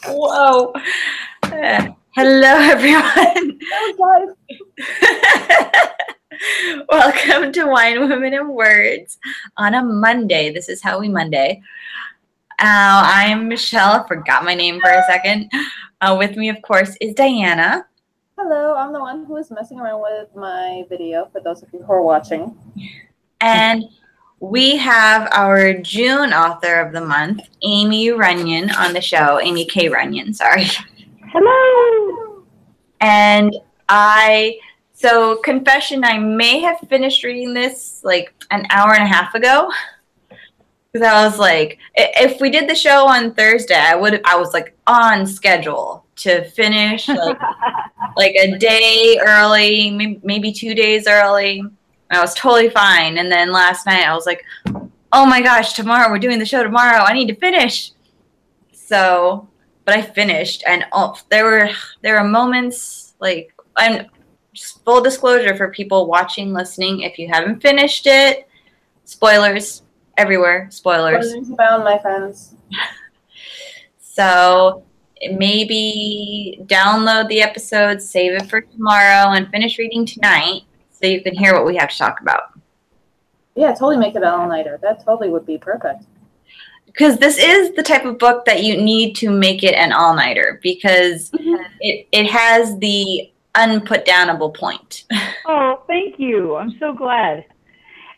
Whoa. Hello, everyone. Oh, Welcome to Wine, Women, and Words on a Monday. This is how we Monday. I'm Michelle. I forgot my name for a second. With me, of course, is Diana. Hello, I'm the one who is messing around with my video for those of you who are watching. And we have our June author of the month, Aimie Runyan, on the show. Aimie K. Runyan, sorry. Hello! And so confession, I may have finished reading this like an hour and a half ago. Because I was like, if we did the show on Thursday, I was like on schedule to finish like a day early, maybe 2 days early. I was totally fine. And then last night I was like, oh my gosh, tomorrow, we're doing the show tomorrow. I need to finish. So, but I finished, and there were moments like, I'm just full disclosure for people watching, listening, if you haven't finished it, spoilers everywhere, spoilers. Spoilers abound, my friends. So maybe download the episode, save it for tomorrow, and finish reading tonight so you can hear what we have to talk about. Yeah, totally make it an all-nighter. That totally would be perfect. Because this is the type of book that you need to make it an all-nighter, because it has the unput-downable point. Oh, thank you. I'm so glad.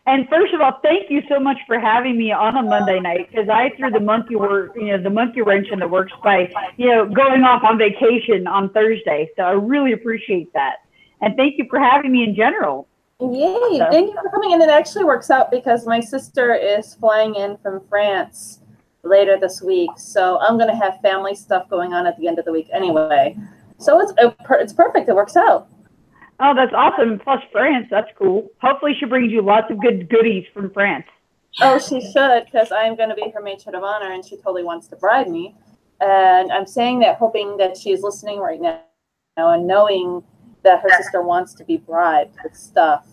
And first of all, thank you so much for having me on a Monday night, because I threw the monkey wrench in the works by, going off on vacation on Thursday. So I really appreciate that. And thank you for having me in general. Yay, thank you for coming in. It actually works out because my sister is flying in from France later this week. So I'm going to have family stuff going on at the end of the week anyway. So it's perfect. It works out. Oh, that's awesome. Plus France, that's cool. Hopefully she brings you lots of good goodies from France. Oh, she should, because I'm going to be her matron of honor, and she totally wants to bribe me. And I'm saying that hoping that she's listening right now and knowing that her sister wants to be bribed with stuff.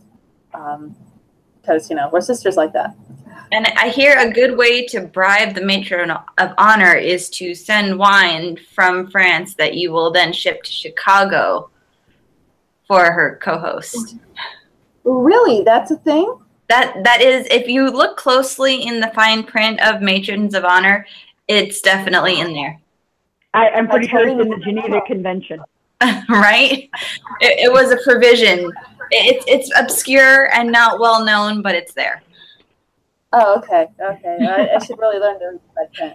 Because, we're sisters like that. And I hear a good way to bribe the matron of honor is to send wine from France that you will then ship to Chicago for her co-host. Really? That's a thing? That is, if you look closely in the fine print of matrons of honor, it's definitely in there. I'm pretty sure it's in the Geneva Convention. Right? It was a provision. It's obscure and not well known, but it's there. Oh, okay. I should really learn to read that print.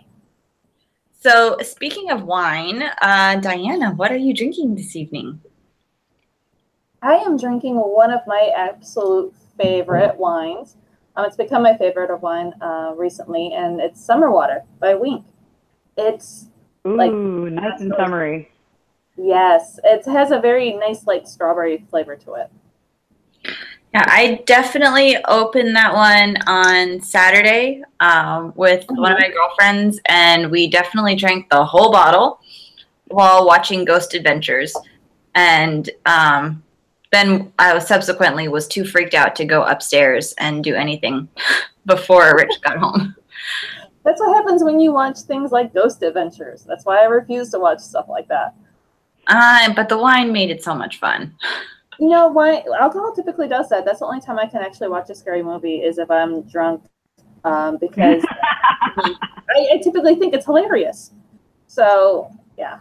So, speaking of wine, Diana, what are you drinking this evening? I am drinking one of my absolute favorite wines. It's become my favorite of wine recently, and it's Summer Water by Winc. It's nice and summery. Yes, it has a very nice, strawberry flavor to it. Yeah, I definitely opened that one on Saturday with one of my girlfriends, and we definitely drank the whole bottle while watching Ghost Adventures. And then I subsequently was too freaked out to go upstairs and do anything before Rich got home. That's what happens when you watch things like Ghost Adventures. That's why I refuse to watch stuff like that. But the wine made it so much fun. Wine, alcohol typically does that. That's the only time I can actually watch a scary movie is if I'm drunk, because I typically think it's hilarious. So, yeah.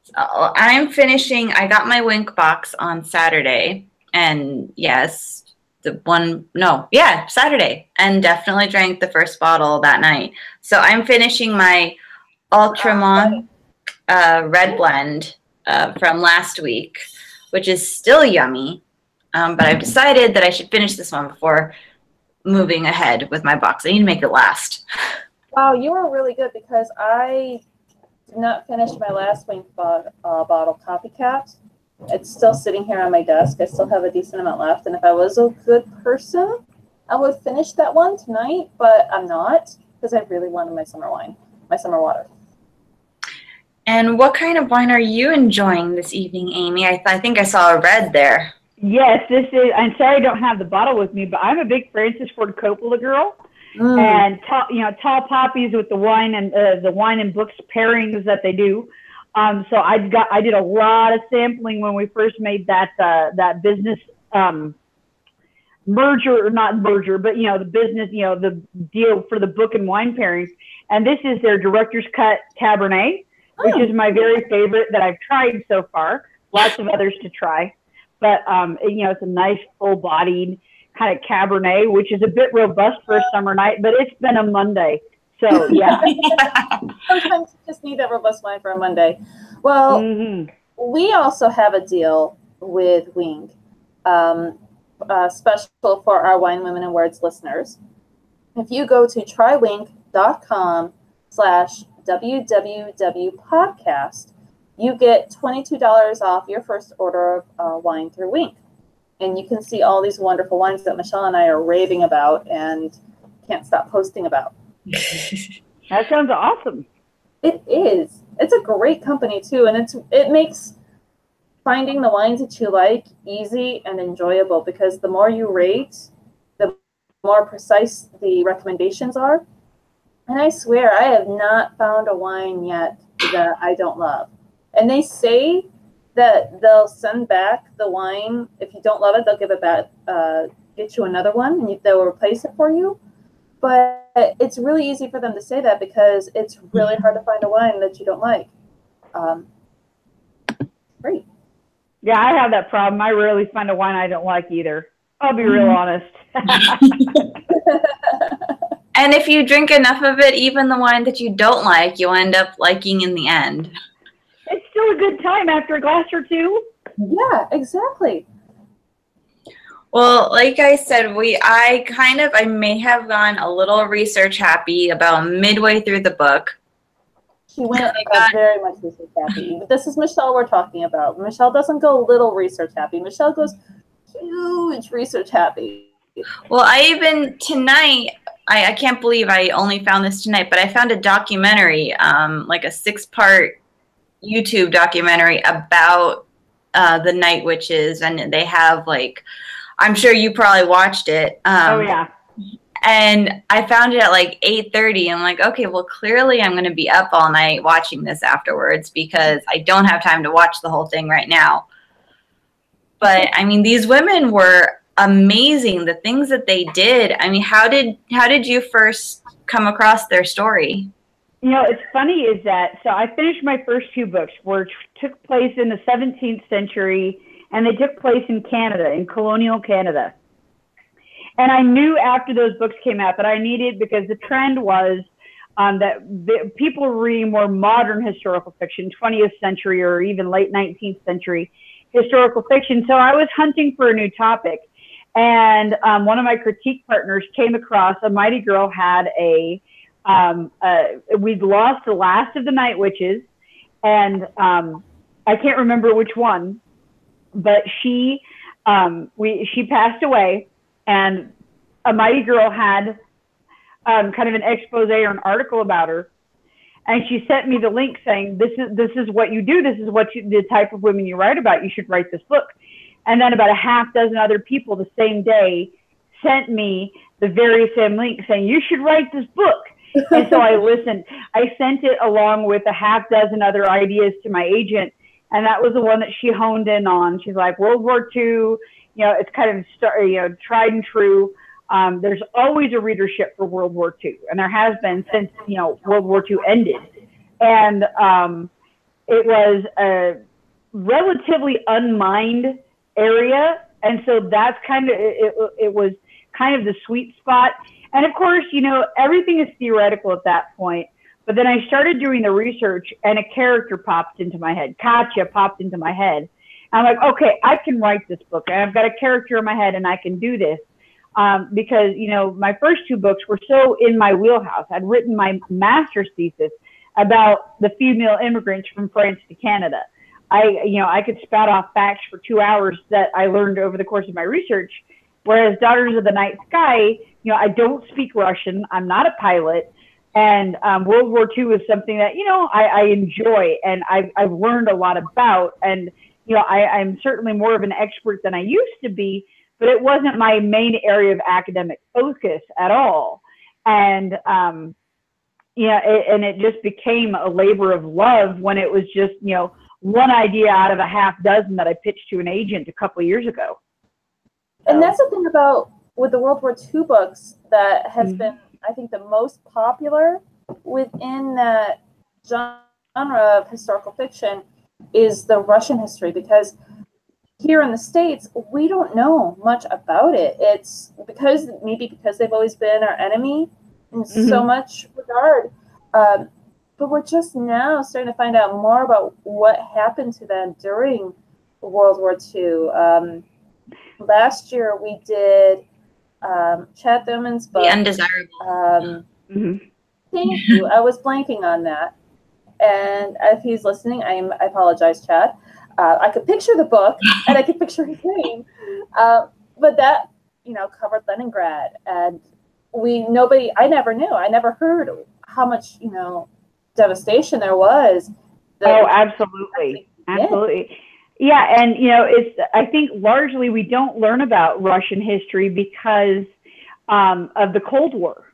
So I got my Winc box on Saturday, and yes, Saturday, and definitely drank the first bottle that night. So I'm finishing my Ultramont red blend from last week, which is still yummy, but I've decided that I should finish this one before moving ahead with my box. I need to make it last. Wow, you were really good, because I did not finish my last Winc bottle, Copycat. It's still sitting here on my desk. I still have a decent amount left, and if I was a good person, I would finish that one tonight, but I'm not, because I really wanted my summer water. And what kind of wine are you enjoying this evening, Aimie? I think I saw a red there. Yes, this is. I'm sorry I don't have the bottle with me, but I'm a big Francis Ford Coppola girl. and tall poppies with the wine and books pairings that they do. So I did a lot of sampling when we first made that business merger, or not merger, but the business, the deal for the book and wine pairings. And this is their director's cut Cabernet, which is my very favorite that I've tried so far. Lots of others to try, but it's a nice full-bodied kind of Cabernet, which is a bit robust for a summer night. But it's been a Monday, so yeah. Sometimes you just need that robust wine for a Monday. Well, we also have a deal with Winc. Special for our Wine Women and Words listeners. If you go to trywinc.com/www podcast, you get $22 off your first order of wine through Winc. And you can see all these wonderful wines that Michele and I are raving about and can't stop posting about. That sounds awesome. It is. It's a great company too, and it makes finding the wines that you like easy and enjoyable, because the more you rate, the more precise the recommendations are. And I swear, I have not found a wine yet that I don't love. And they say that they'll send back the wine. If you don't love it, they'll give it back, get you another one, and they'll replace it for you. But it's really easy for them to say that, because it's really hard to find a wine that you don't like. Great. Yeah, I have that problem. I rarely find a wine I don't like either. I'll be real honest. And if you drink enough of it, even the wine that you don't like, you'll end up liking in the end. It's still a good time after a glass or two. Yeah, exactly. Well, like I said, I may have gone a little research happy about midway through the book. She went very much research happy. But this is Michele we're talking about. Michele doesn't go little research happy. Michele goes huge research happy. Well, tonight, I can't believe I only found this tonight, but I found a documentary, like a 6-part YouTube documentary about the Night Witches, and they have I'm sure you probably watched it. Oh yeah. And I found it at 8:30. I'm like, okay, well, clearly I'm going to be up all night watching this afterwards, because I don't have time to watch the whole thing right now. But I mean, these women were amazing. The things that they did. I mean, how did you first come across their story? It's funny is that, so I finished my first 2 books, which took place in the 17th century, and they took place in Canada, in colonial Canada. And I knew after those books came out that I needed, because the trend was that people were reading more modern historical fiction, 20th century or even late 19th century historical fiction. So I was hunting for a new topic. And one of my critique partners came across A Mighty Girl had we'd lost the last of the Night Witches. And I can't remember which one, but she passed away. And A Mighty Girl had kind of an expose or an article about her, and she sent me the link saying, "This is what you do. This is the type of women you write about. You should write this book." And then about a half dozen other people the same day sent me the very same link saying, "You should write this book." And so I listened. I sent it along with a half dozen other ideas to my agent, and that was the one that she honed in on. She's like, World War II. It's kind of tried and true. There's always a readership for World War II, and there has been since World War II ended. And it was a relatively unmined area, and so that's kind of it was kind of the sweet spot. And of course, everything is theoretical at that point. But then I started doing the research, and a character popped into my head. Katya popped into my head. I'm like, okay, I can write this book. And I've got a character in my head, and I can do this. Because, my first 2 books were so in my wheelhouse. I'd written my master's thesis about the female immigrants from France to Canada. I could spout off facts for 2 hours that I learned over the course of my research. Whereas Daughters of the Night Sky, I don't speak Russian. I'm not a pilot. And World War II is something that, I enjoy, and I've learned a lot about. And I'm certainly more of an expert than I used to be, but it wasn't my main area of academic focus at all. And, yeah, and it just became a labor of love when it was just, you know, one idea out of a half dozen that I pitched to an agent a couple of years ago. And that's the thing about with the World War II books that has been, I think, the most popular within that genre of historical fiction is the Russian history, because here in the States, we don't know much about it. It's because they've always been our enemy in so much regard. But we're just now starting to find out more about what happened to them during World War II. Last year we did Chad Thuman's book. The Undesirable. Thank you. I was blanking on that. And if he's listening, I apologize, Chad. I could picture the book and I could picture his name. But that, you know, covered Leningrad. And I never knew. I never heard how much, you know, devastation there was. Oh, absolutely. Absolutely. Yeah. And, you know, I think largely we don't learn about Russian history because of the Cold War.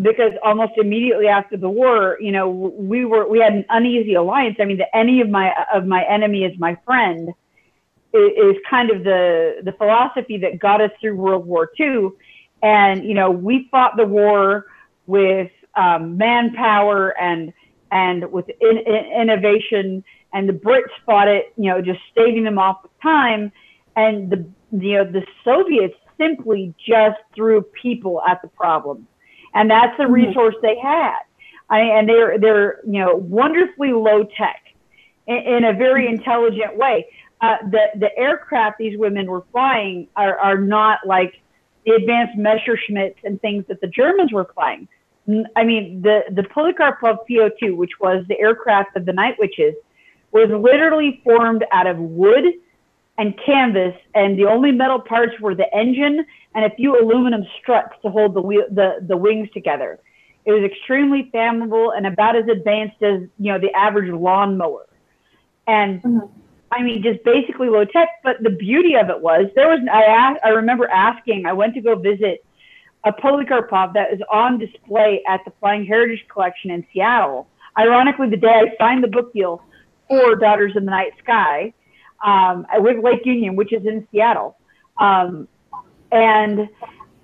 Because almost immediately after the war, you know, we had an uneasy alliance. I mean, the enemy of my enemy is my friend is kind of the philosophy that got us through World War II. And, you know, we fought the war with manpower and with innovation, and the Brits fought it, you know, just staving them off with time. And the Soviets simply just threw people at the problem. And that's the resource they had. And they're you know, wonderfully low tech in a very intelligent way. The aircraft these women were flying are not like the advanced Messerschmitts and things that the Germans were flying. I mean, the Polikarpov PO2, which was the aircraft of the Night Witches, was literally formed out of wood and canvas, and the only metal parts were the engine and a few aluminum struts to hold the wings together. It was extremely flammable and about as advanced as, you know, the average lawnmower. And I mean, just basically low tech. But the beauty of it was I remember asking, I went to go visit a Polikarpov that is on display at the Flying Heritage Collection in Seattle. Ironically, the day I signed the book deal for Daughters in the Night Sky, with Lake Union, which is in Seattle. And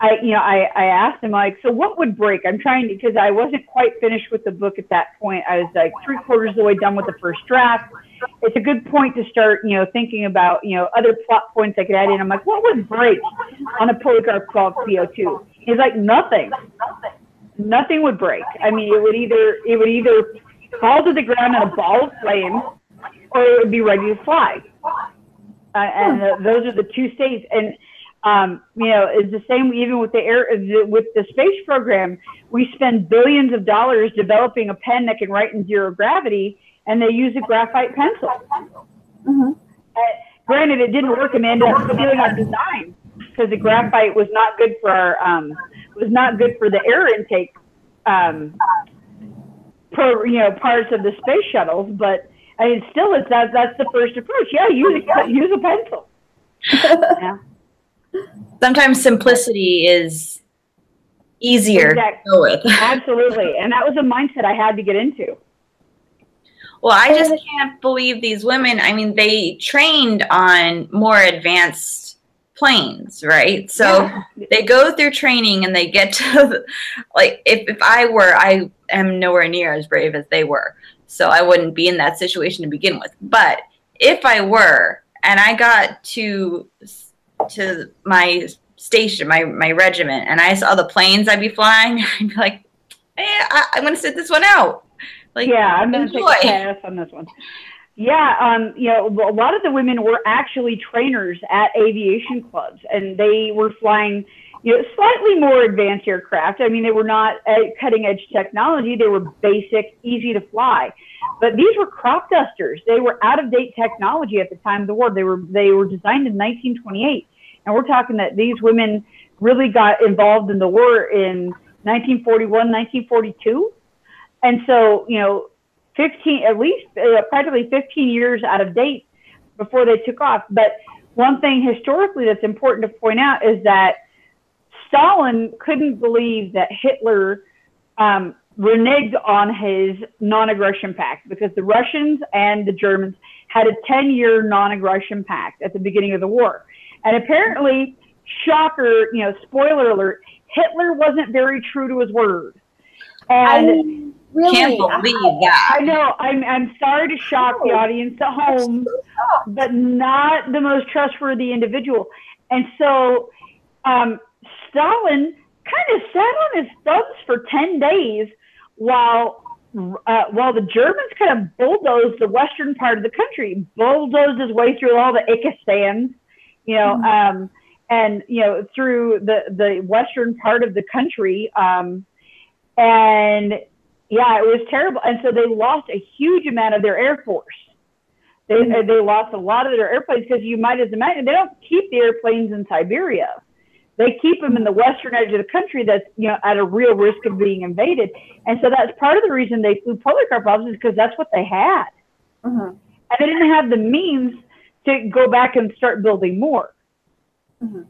I asked him, like, so what would break? I'm trying to, because I wasn't quite finished with the book at that point. I was like 3/4 of the way done with the first draft. It's a good point to start, you know, thinking about, you know, other plot points I could add in. I'm like, what would break on a Polikarpov PO2? He's like, nothing. Nothing would break. I mean, it would either fall to the ground in a ball of flame, or it would be ready to fly. And those are the two states. And you know, it's the same even with with the space program. We spend billions of dollars developing a pen that can write in zero gravity, and they use a graphite pencil. Granted, it didn't work, and they ended up stealing our design because the graphite was not good for our the air intake parts of the space shuttles. But I mean, still, that's the first approach. Yeah, use a pencil. Yeah. Sometimes simplicity is easier to go with. Absolutely. And that was a mindset I had to get into. Well, I just can't believe these women. I mean, they trained on more advanced planes, right? So they go through training and they get to, like, if I am nowhere near as brave as they were. So I wouldn't be in that situation to begin with. But if I were, and I got to my station, my regiment, and I saw the planes I'd be flying, I'd be like, I'm going to sit this one out. Like, yeah, I'm going to take a pass on this one. Yeah, you know, a lot of the women were actually trainers at aviation clubs, and they were flying, you know, slightly more advanced aircraft. I mean, they were not cutting edge technology. They were basic, easy to fly. But these were crop dusters. They were out of date technology at the time of the war. They were designed in 1928. And we're talking that these women really got involved in the war in 1941, 1942. And so, you know, practically 15 years out of date before they took off. But one thing historically that's important to point out is that Stalin couldn't believe that Hitler reneged on his non-aggression pact, because the Russians and the Germans had a 10-year non-aggression pact at the beginning of the war. And apparently, shocker, spoiler alert, Hitler wasn't very true to his word. And really? Can't believe that. I know. I'm sorry to shock the audience at home, but not the most trustworthy individual. And so Stalin kind of sat on his thumbs for 10 days while the Germans kind of bulldozed the western part of the country, bulldozed his way through all the Ikistans, and through the western part of the country, and yeah, it was terrible. And so they lost a huge amount of their air force. They lost a lot of their airplanes, because you might imagine they don't keep the airplanes in Siberia. They keep them in the western edge of the country that's at a real risk of being invaded. And so that's part of the reason they flew Policar bombs, is because that's what they had. And they didn't have the means to go back and start building more.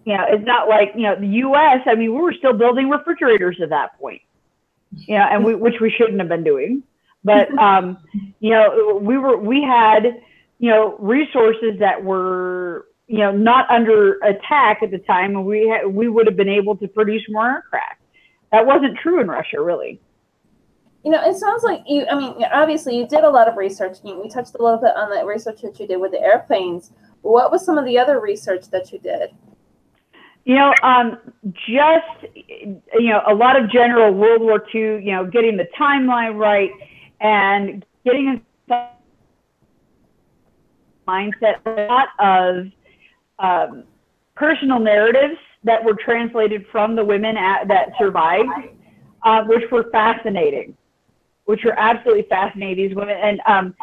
It's not like, the U.S., I mean, we were still building refrigerators at that point, and which we shouldn't have been doing. But, we had, resources that were, not under attack at the time, and we would have been able to produce more aircraft. That wasn't true in Russia, really. It sounds like obviously you did a lot of research. We touched a little bit on the research that you did with the airplanes. What was some of the other research that you did? Just, a lot of general World War II, getting the timeline right and getting a mindset, a lot of personal narratives that were translated from the women that survived, which were fascinating, which were absolutely fascinating, these women. And,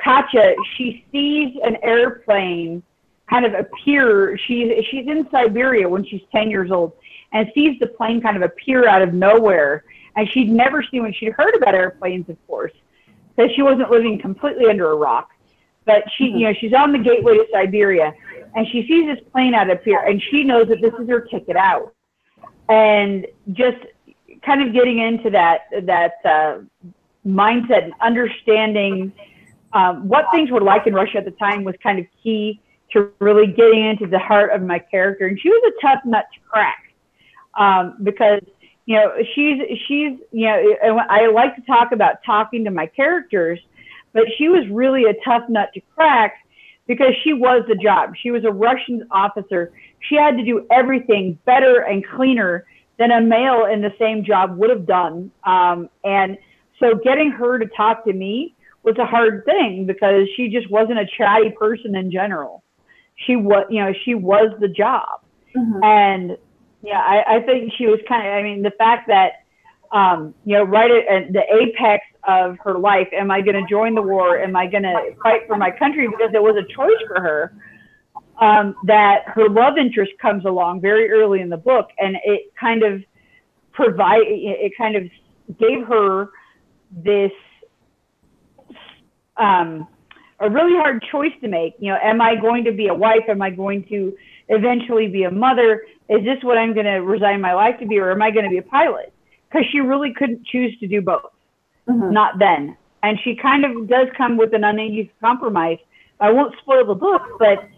Katya, she sees an airplane kind of appear. She's in Siberia when she's 10 years old, and sees the plane kind of appear out of nowhere. And she'd never seen one. She'd heard about airplanes, of course, because she wasn't living completely under a rock. But she's on the gateway to Siberia, and she sees this plane out of here, and she knows that this is her ticket out. And just kind of getting into that mindset and understanding what things were like in Russia at the time was kind of key to really getting into the heart of my character. And she was a tough nut to crack, because she's I like to talk about talking to my characters, but she was really a tough nut to crack, because she was the job. She was a Russian officer. She had to do everything better and cleaner than a male in the same job would have done. And so getting her to talk to me was a hard thing, because she just wasn't a chatty person in general. She was, she was the job. And I think she was the fact that, right at the apex of her life, am I going to join the war? Am I going to fight for my country? Because it was a choice for her, that her love interest comes along very early in the book. And it kind of gave her this, a really hard choice to make. Am I going to be a wife? Am I going to eventually be a mother? Is this what I'm going to resign my life to be, or am I going to be a pilot? Because she really couldn't choose to do both. Not then. And she kind of does come with an uneasy compromise. I won't spoil the book, but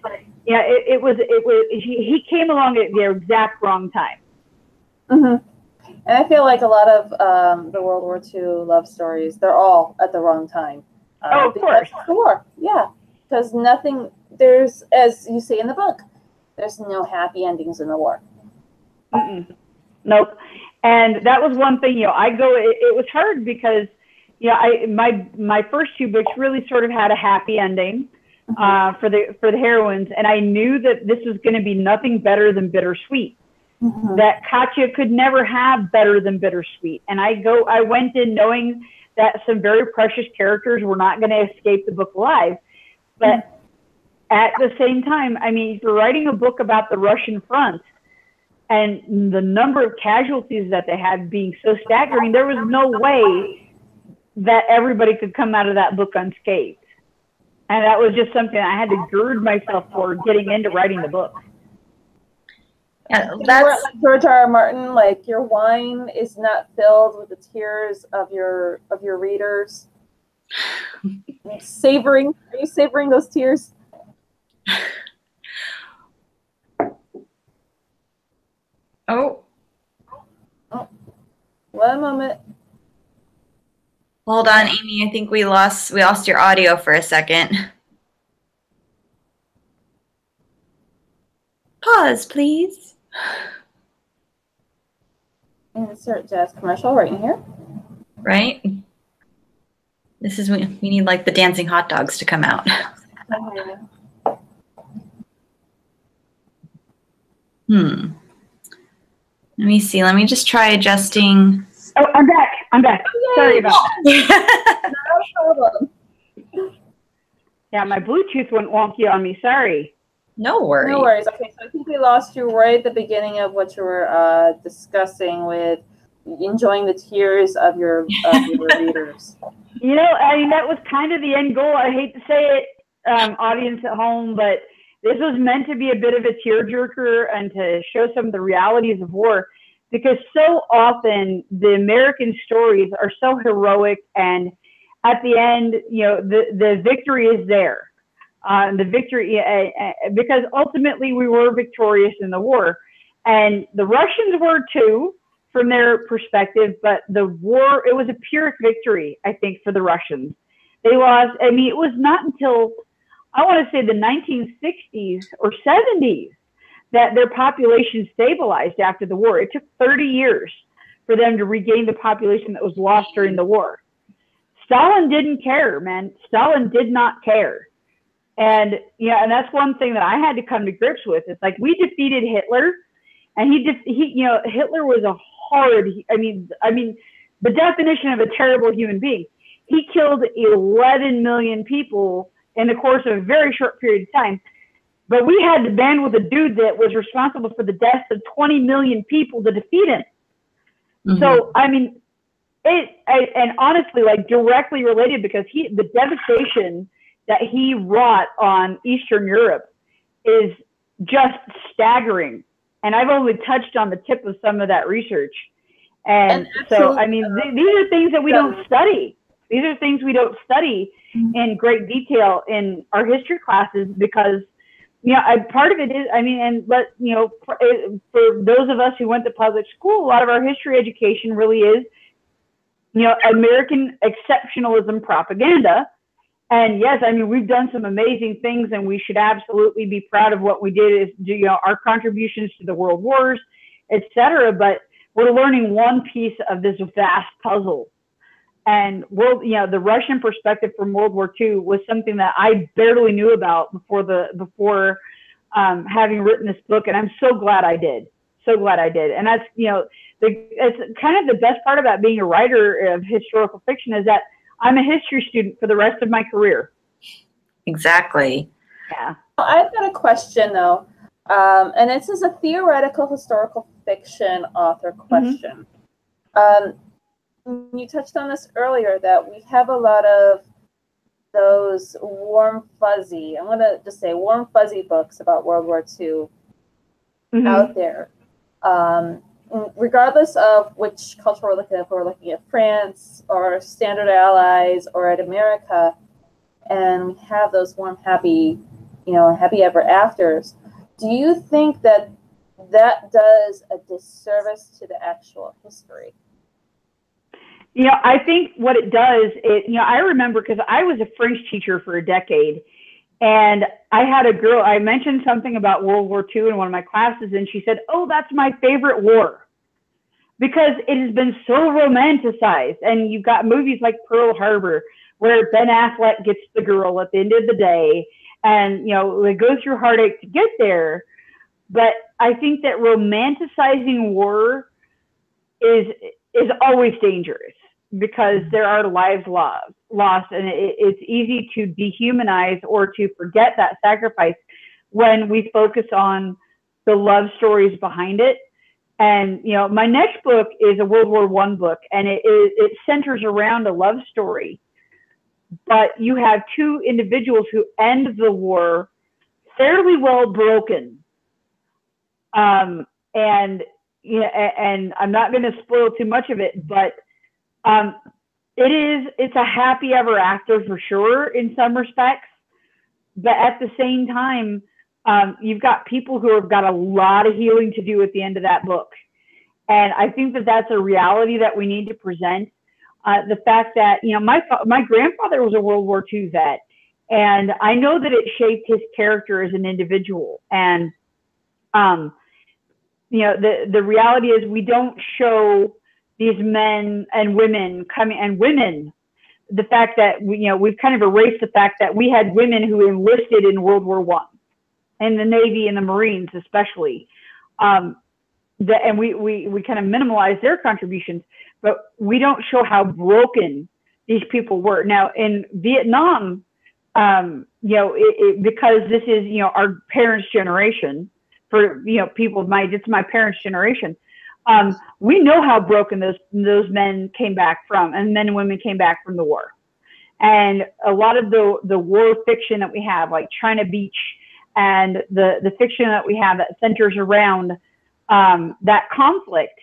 he came along at the exact wrong time. And I feel like a lot of the World War II love stories, they're all at the wrong time. Of course. The war, yeah. Because there's, as you say in the book, there's no happy endings in the war. Nope. And that was one thing, it was hard because, my first two books really sort of had a happy ending for the heroines. And I knew that this was going to be nothing better than bittersweet. That Katya could never have better than bittersweet. And I went in knowing that some very precious characters were not going to escape the book alive. But at the same time, if you're writing a book about the Russian front and the number of casualties that they had being so staggering, there was no way that everybody could come out of that book unscathed. And that was just something I had to gird myself for getting into writing the book. Yeah, You weren't like George R. R. Martin, like your wine is not filled with the tears of your readers. Are you savoring those tears? Oh. Oh, one moment. Hold on, Aimie. I think we lost your audio for a second. Pause, please. Insert jazz commercial right in here. Right? This is when we need like the dancing hot dogs to come out. Let me see. Let me just try adjusting. Oh, I'm back. Sorry about that. No problem. Yeah, my Bluetooth went wonky on me. Sorry. No worries. No worries. Okay, so I think we lost you right at the beginning of what you were discussing with enjoying the tears of your readers. You know, I mean, that was kind of the end goal. I hate to say it, audience at home, but this was meant to be a bit of a tearjerker and to show some of the realities of war, because so often the American stories are so heroic, and at the end, you know, the victory is there. The victory, because ultimately we were victorious in the war, and the Russians were too, from their perspective, but the war, it was a Pyrrhic victory, I think, for the Russians. They lost, I mean, it was not until, I want to say the 1960s or 70s that their population stabilized after the war. It took 30 years for them to regain the population that was lost during the war. Stalin didn't care, man. Stalin did not care. And yeah, and that's one thing that I had to come to grips with. It's like, we defeated Hitler, and he you know, Hitler was a hard, I mean, the definition of a terrible human being. He killed 11 million people in the course of a very short period of time. But we had to band with a dude that was responsible for the deaths of 20 million people to defeat him. Mm-hmm. So, I mean, and honestly, like, directly related, because the devastation that he wrought on Eastern Europe is just staggering. And I've only touched on the tip of some of that research. And so, I mean, these are things that we don't study. These are things we don't study in great detail in our history classes, because, you know, part of it is, I mean, and you know, for those of us who went to public school, a lot of our history education really is, you know, American exceptionalism propaganda. And yes, I mean, we've done some amazing things, and we should absolutely be proud of what we did, is, you know, our contributions to the world wars, etc. But we're learning one piece of this vast puzzle. And you know, the Russian perspective from World War II was something that I barely knew about before having written this book, and I'm so glad I did. So glad I did. And that's, you know, it's kind of the best part about being a writer of historical fiction, is that I'm a history student for the rest of my career. Exactly. Yeah. I've got a question, though, and this is a theoretical historical fiction author question. Mm-hmm. You touched on this earlier, that we have a lot of those warm fuzzy, I'm going to just say warm fuzzy books about World War II out there. Regardless of which culture we're looking at, if we're looking at France or Standard Allies or at America, and we have those warm, happy, you know, happy ever afters, do you think that that does a disservice to the actual history? You know, I think what it does, you know, I remember, because I was a French teacher for a decade, and I had a girl, I mentioned something about World War II in one of my classes, and she said, "Oh, that's my favorite war," because it has been so romanticized. And you've got movies like Pearl Harbor, where Ben Affleck gets the girl at the end of the day, and, you know, it goes through heartache to get there. But I think that romanticizing war is always dangerous, because there are lives lost, and it's easy to dehumanize or to forget that sacrifice when we focus on the love stories behind it. And, you know, my next book is a World War I book, and it centers around a love story. But you have two individuals who end the war fairly well broken. and and I'm not going to spoil too much of it, but it's a happy ever after for sure in some respects, but at the same time, you've got people who have got a lot of healing to do at the end of that book. And I think that that's a reality that we need to present. The fact that, my grandfather was a World War II vet, and I know that it shaped his character as an individual. And, the reality is we don't show these men and women the fact that we've kind of erased the fact that we had women who enlisted in World War I, in the Navy and the Marines especially, and we kind of minimalize their contributions, but we don't show how broken these people were. Now in Vietnam, because this is our parents' generation, for people it's my parents' generation. We know how broken those men came back from, and men and women came back from the war. And a lot of the war fiction that we have, like China Beach, and the fiction that we have that centers around that conflict,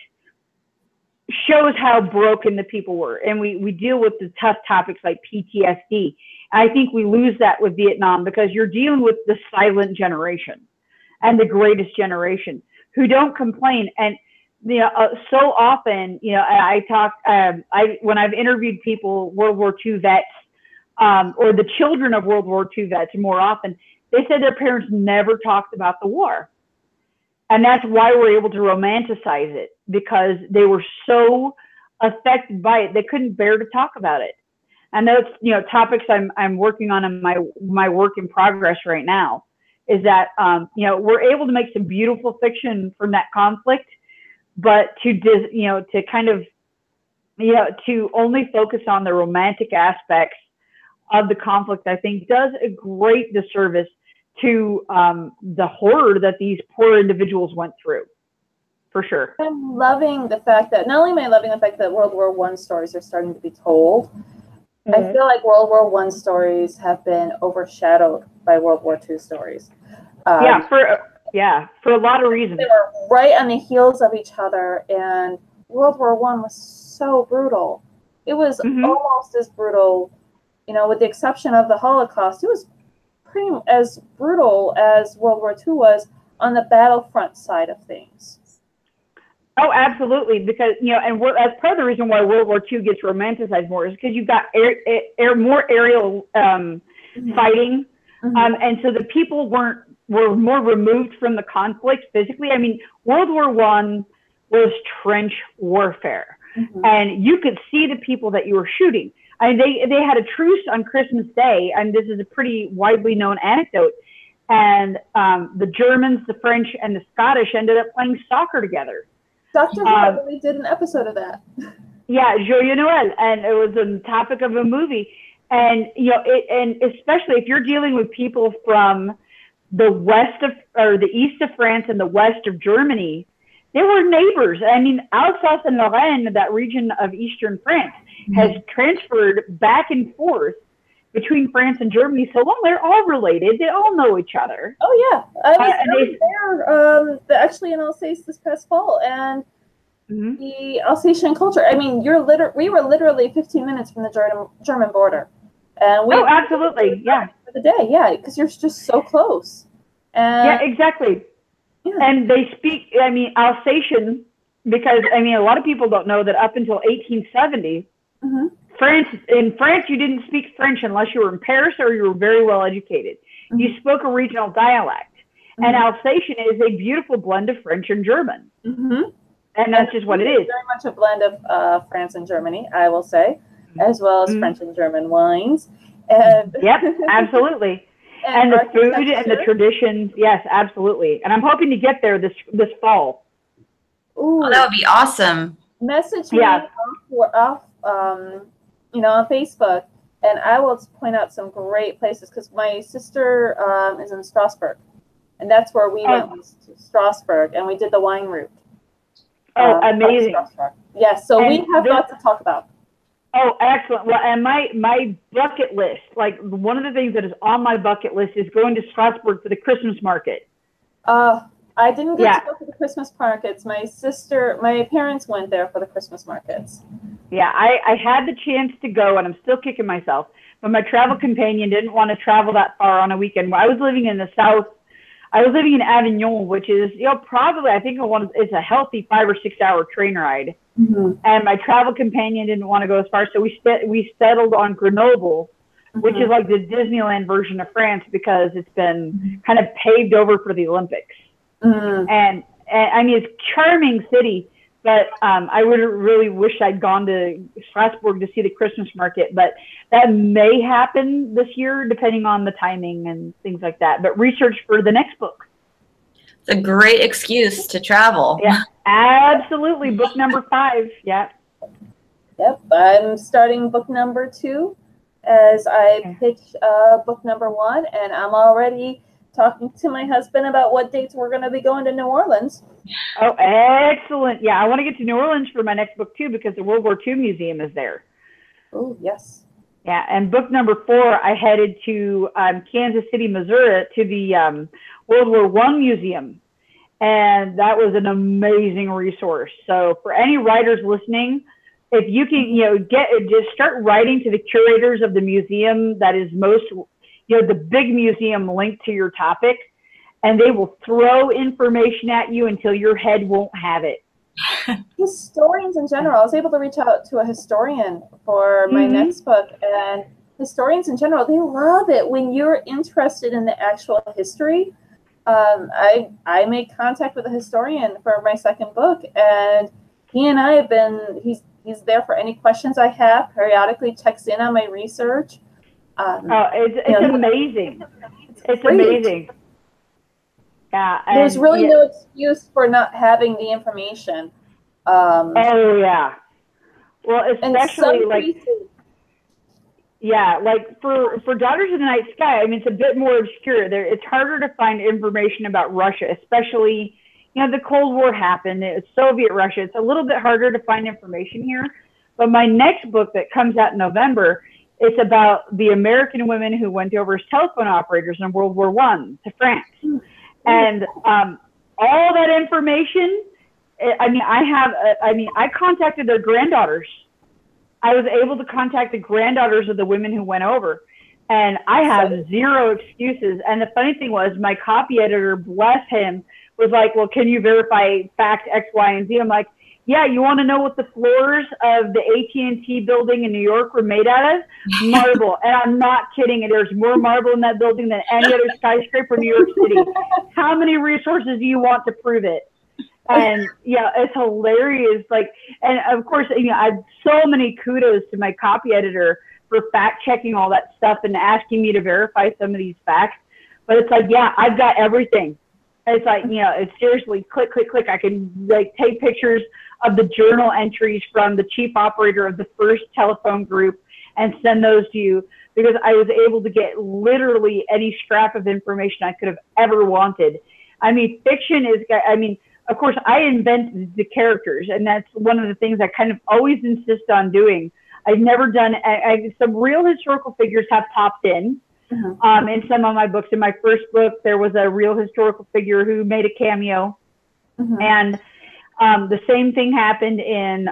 shows how broken the people were. And we deal with the tough topics like PTSD. I think we lose that with Vietnam, because you're dealing with the silent generation and the greatest generation who don't complain. And so often, I talk, when I've interviewed people, World War II vets, or the children of World War II vets more often, they said their parents never talked about the war. And that's why we're able to romanticize it, because they were so affected by it, they couldn't bear to talk about it. And those, topics I'm working on in my work in progress right now, is that, we're able to make some beautiful fiction from that conflict, but to kind of, to only focus on the romantic aspects of the conflict, I think does a great disservice to the horror that these poor individuals went through, for sure. I'm loving the fact that, not only am I loving the fact that World War I stories are starting to be told, I feel like World War I stories have been overshadowed by World War II stories. For a lot of reasons. They were right on the heels of each other, and World War I was so brutal. It was almost as brutal, with the exception of the Holocaust. It was pretty as brutal as World War II was on the battlefront side of things. Oh, absolutely, because and that's part of the reason why World War II gets romanticized more, is because you've got more aerial fighting, and so the people were more removed from the conflict physically. I mean, World War I was trench warfare, and you could see the people that you were shooting. I mean, they had a truce on Christmas Day, and this is a pretty widely known anecdote. And the Germans, the French, and the Scottish ended up playing soccer together. Dr. Who really did an episode of that. Yeah, Joyeux Noël, and it was the topic of a movie. And and especially if you're dealing with people from the east of France and the west of Germany, they were neighbors. I mean, Alsace and Lorraine, that region of eastern France, has transferred back and forth between France and Germany. So long, they're all related. They all know each other. Oh yeah, I was there actually in Alsace this past fall, and the Alsatian culture. I mean, we were literally 15 minutes from the German border, and we absolutely, yeah, for the day, yeah, because you're just so close. And yeah, exactly. Yeah. And they speak, Alsatian, because a lot of people don't know that up until 1870. In France, you didn't speak French unless you were in Paris or you were very well educated. You spoke a regional dialect. And Alsatian is a beautiful blend of French and German. And that's just what it is. Very much a blend of France and Germany, I will say, as well as French and German wines. And yep, absolutely. And the food and the traditions, yes, absolutely. And I'm hoping to get there this fall. Ooh. Oh, that would be awesome. Message me off on Facebook, and I will point out some great places, because my sister is in Strasbourg, and that's where we went, to Strasbourg, and we did the wine route. Oh, amazing. Yes, so we have lots to talk about. Oh, excellent. Well, and my bucket list, like one of the things that is on my bucket list, is going to Strasbourg for the Christmas market. I didn't get to go to the Christmas markets. My parents went there for the Christmas markets. Yeah, I had the chance to go, and I'm still kicking myself. But my travel companion didn't want to travel that far on a weekend. I was living in the south. I was living in Avignon, which is, probably, I think it's a healthy 5 or 6 hour train ride. Mm-hmm. And my travel companion didn't want to go as far, so we settled on Grenoble, which is like the Disneyland version of France, because it's been kind of paved over for the Olympics. And I mean, it's a charming city, but I would really wish I'd gone to Strasbourg to see the Christmas market, but that may happen this year, depending on the timing and things like that. But research for the next book. It's a great excuse to travel. Yeah, absolutely. Book number 5. Yeah. Yep, I'm starting book number 2 as I pitch book number 1, and I'm already talking to my husband about what dates we're going to be going to New Orleans. Oh, excellent. Yeah, I want to get to New Orleans for my next book, too, because the World War II Museum is there. Oh, yes. Yeah, and book number 4, I headed to Kansas City, Missouri, to the World War I Museum. And that was an amazing resource. So for any writers listening, if you can, just start writing to the curators of the museum that is most, the big museum linked to your topic, and they will throw information at you until your head won't have it. Historians in general, I was able to reach out to a historian for my next book, and historians in general, they love it when you're interested in the actual history. I made contact with a historian for my second book, and he and I have been, he's there for any questions I have, periodically checks in on my research. It's amazing. It's amazing. Yeah. There's really no excuse for not having the information. Oh, yeah. Well, especially like for Daughters of the Night Sky, I mean, it's a bit more obscure. It's harder to find information about Russia, especially, the Cold War happened. It's Soviet Russia. It's a little bit harder to find information here. But my next book that comes out in November, it's about the American women who went over as telephone operators in World War I to France. And all that information, I contacted their granddaughters. I was able to contact the granddaughters of the women who went over, and I have zero excuses. And the funny thing was, my copy editor, bless him, was like, well, can you verify fact X, Y, and Z? I'm like, yeah, you want to know what the floors of the AT&T building in New York were made out of? Marble. And I'm not kidding. There's more marble in that building than any other skyscraper in New York City. How many resources do you want to prove it? And it's hilarious. Like, and of course, I have so many kudos to my copy editor for fact checking all that stuff and asking me to verify some of these facts. But it's like, yeah, I've got everything. It's like, it's seriously click, click, click. I can like take pictures of the journal entries from the chief operator of the first telephone group and send those to you, because I was able to get literally any scrap of information I could have ever wanted. I mean, fiction is, of course, I invent the characters, and that's one of the things I kind of always insist on doing. I've never done, some real historical figures have popped in some of my books. In my first book, there was a real historical figure who made a cameo. And the same thing happened in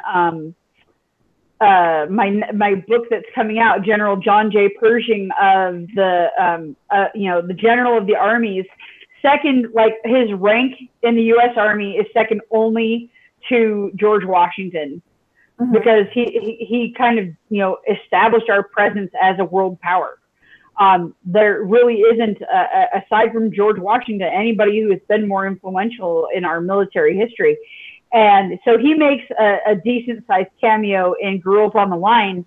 my book that's coming out, General John J. Pershing of the general of the armies. Second, like his rank in the U.S. Army is second only to George Washington, because he kind of established our presence as a world power. There really isn't, aside from George Washington, anybody who has been more influential in our military history. And so he makes a decent sized cameo in Girls on the Line,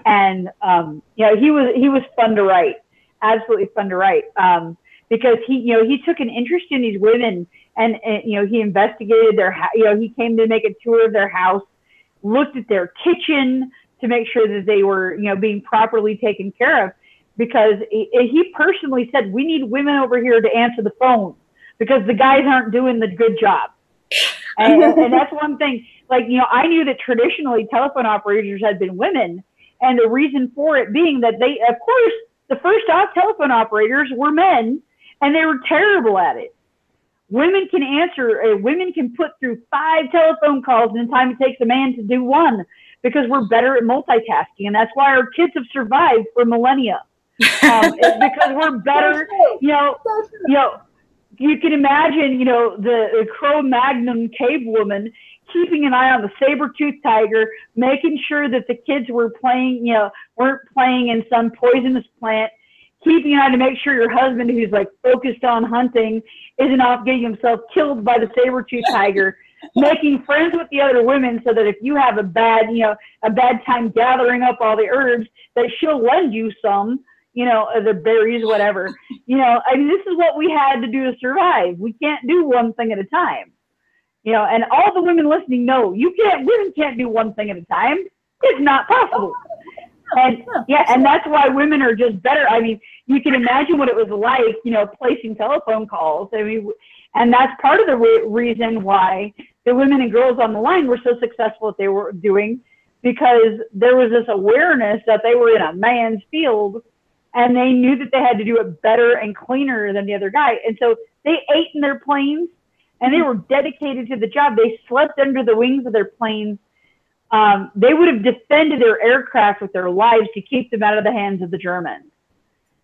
and he was fun to write, absolutely fun to write. Because he took an interest in these women, and he investigated he came to make a tour of their house, looked at their kitchen to make sure that they were being properly taken care of, because he personally said, we need women over here to answer the phone because the guys aren't doing the good job. And that's one thing. Like, I knew that traditionally telephone operators had been women, and the reason for it being that they, of course, the first telephone operators were men, and they were terrible at it. women can answer, women can put through 5 telephone calls in the time it takes a man to do one, because we're better at multitasking. And that's why our kids have survived for millennia. It's because we're better, you can imagine, the Cro-Magnon cave woman keeping an eye on the saber-toothed tiger, making sure that the kids weren't playing in some poisonous plant, keeping an eye to make sure your husband, who's like focused on hunting, isn't off getting himself killed by the saber-toothed tiger, making friends with the other women so that if you have a bad time gathering up all the herbs, that she'll lend you some, the berries, whatever. This is what we had to do to survive. We can't do one thing at a time. And all the women listening know women can't do one thing at a time. It's not possible. And and that's why women are just better. You can imagine what it was like, placing telephone calls. And that's part of the reason why the women and girls on the line were so successful at they were doing, because there was this awareness that they were in a man's field, and they knew that they had to do it better and cleaner than the other guy. And so they ate in their planes, and they were dedicated to the job. They slept under the wings of their planes. They would have defended their aircraft with their lives to keep them out of the hands of the Germans.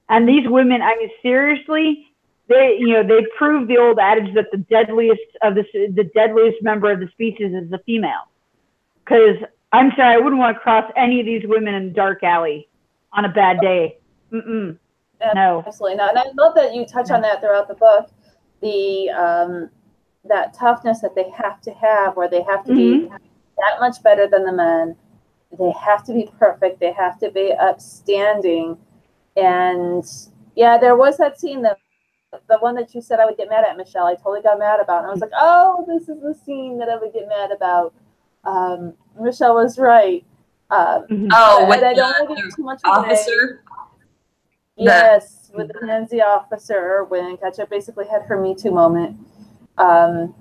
And these women, seriously, they proved the old adage that the deadliest member of the species is the female. Because I'm sorry, I wouldn't want to cross any of these women in a dark alley on a bad day. No, absolutely not. And I love that you touch on that throughout the book. That toughness that they have to have, where they have to be that much better than the men. They have to be perfect. They have to be upstanding. And there was that scene, the one that you said I would get mad at, Michele. I totally got mad about. And I was like, oh, this is the scene that I would get mad about. Michele was right. With I don't want to get too much officer. Yes, with the Nazi officer, Winc. I basically had her Me Too moment. And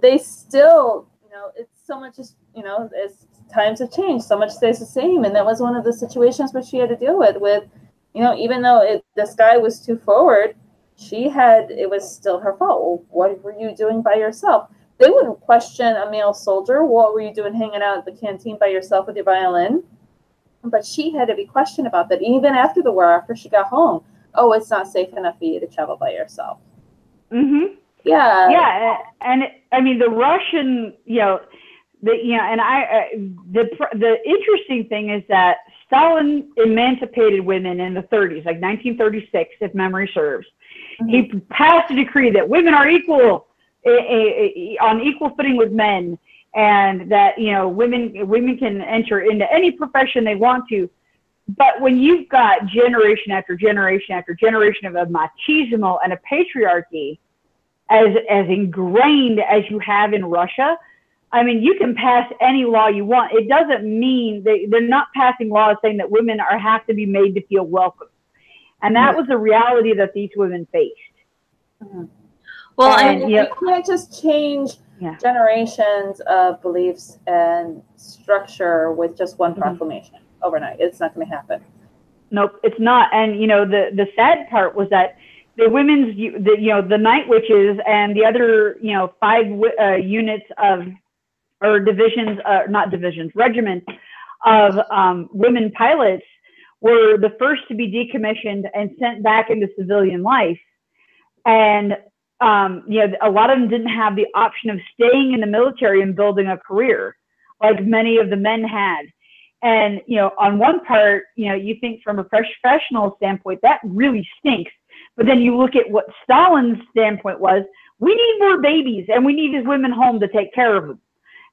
they still, it's so much, as as times have changed, so much stays the same. And that was one of the situations where she had to deal with, even though this guy was too forward, it was still her fault. Well, what were you doing by yourself? They wouldn't question a male soldier. What were you doing hanging out at the canteen by yourself with your violin? But she had to be questioned about that, even after the war, after she got home. Oh, it's not safe enough for you to travel by yourself. Yeah, and the Russian, the interesting thing is that Stalin emancipated women in the 30s, like 1936, if memory serves. He passed a decree that women are equal, on equal footing with men, and that women can enter into any profession they want to. But when you've got generation after generation after generation of a machismo and a patriarchy as ingrained as you have in Russia, you can pass any law you want. It doesn't mean they're not passing laws saying that women have to be made to feel welcome. And that was the reality that these women faced. Well, you can't just change generations of beliefs and structure with just one proclamation overnight. It's not going to happen. Nope, it's not. And the sad part was that the women's, the night witches and the other, 5 units of, or divisions, regiments of women pilots were the first to be decommissioned and sent back into civilian life. And a lot of them didn't have the option of staying in the military and building a career like many of the men had. And, on one part, you think from a professional standpoint, that really stinks. But then you look at what Stalin's standpoint was, we need more babies and we need his women home to take care of them.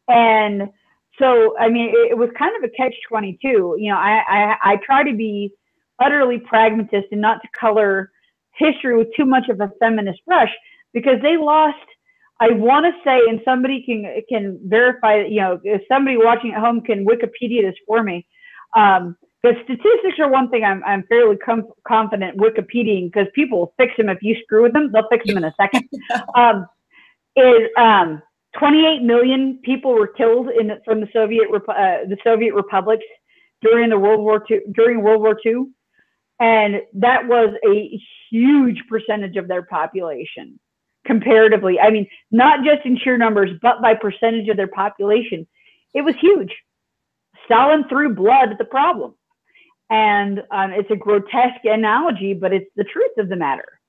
And so, it was kind of a catch-22. I try to be utterly pragmatist and not to color history with too much of a feminist brush, because they lost, I want to say, and somebody can verify, if somebody watching at home can Wikipedia this for me. The statistics are one thing I'm fairly confident Wikipediaing, because people will fix them if you screw with them. They'll fix them in a second. 28 million people were killed from the Soviet republics during World War II. And that was a huge percentage of their population comparatively. I mean, not just in sheer numbers, but by percentage of their population. It was huge. Stalin threw blood at the problem. And it's a grotesque analogy, but it's the truth of the matter.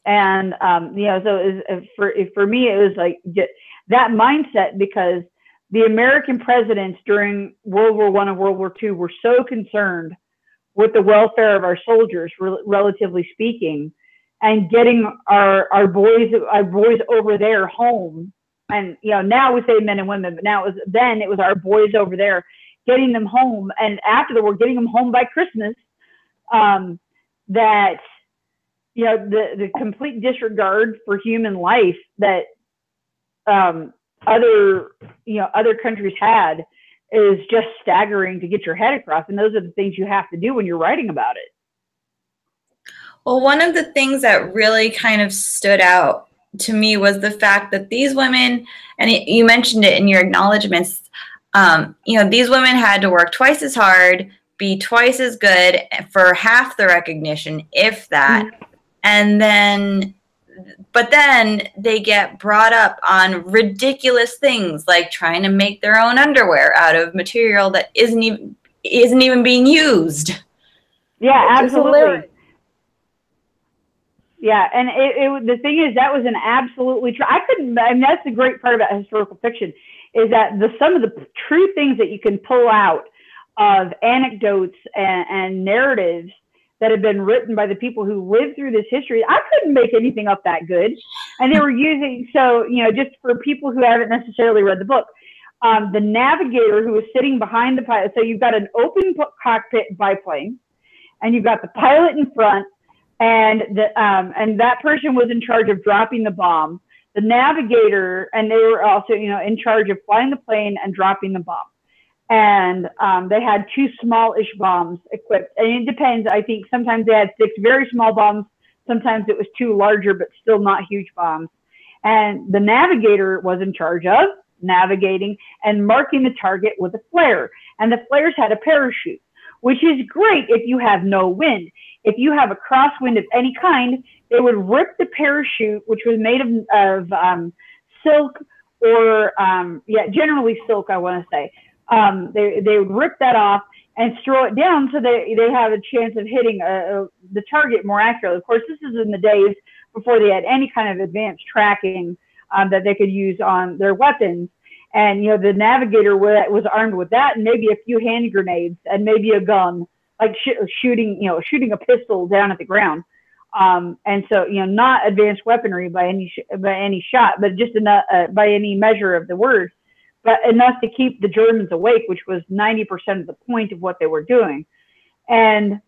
And, you know, so for me, it was like that mindset, because the American presidents during World War I and World War II were so concerned with the welfare of our soldiers, relatively speaking, and getting our boys over there home. And, you know, now we say men and women, but then it was our boys over there, getting them home. And after the war, getting them home by Christmas, that, you know, the complete disregard for human life that other countries had is just staggering to get your head across. And those are the things you have to do when you're writing about it. Well, one of the things that really kind of stood out to me was the fact that these women, and you mentioned it in your acknowledgments, you know, these women had to work twice as hard, be twice as good for half the recognition, if that. Mm-hmm. And then, but then they get brought up on ridiculous things like trying to make their own underwear out of material that isn't even being used. Yeah, absolutely. Yeah, and the thing is, that was an absolutely true. I mean, that's the great part about historical fiction, is that some of the true things that you can pull out of anecdotes and narratives that have been written by the people who lived through this history. I couldn't make anything up that good. And they were using, so, you know, just for people who haven't necessarily read the book, the navigator who was sitting behind the pilot, so you've got an open cockpit biplane, and you've got the pilot in front, and that person was in charge of dropping the bomb. The navigator, and they were also, you know, in charge of flying the plane and dropping the bomb. And they had 2 smallish bombs equipped. And it depends. I think sometimes they had 6 very small bombs. Sometimes it was 2 larger, but still not huge bombs. And the navigator was in charge of navigating and marking the target with a flare. And the flares had a parachute, which is great if you have no wind. If you have a crosswind of any kind, they would rip the parachute, which was made of silk or, generally silk, I want to say. They would rip that off and throw it down so they have a chance of hitting the target more accurately. Of course, this is in the days before they had any kind of advanced tracking that they could use on their weapons. And, you know, the navigator was armed with that and maybe a few hand grenades and maybe a gun, like shooting a pistol down at the ground. And so, you know, not advanced weaponry by any shot, but just by any measure of the word, but enough to keep the Germans awake, which was 90% of the point of what they were doing. And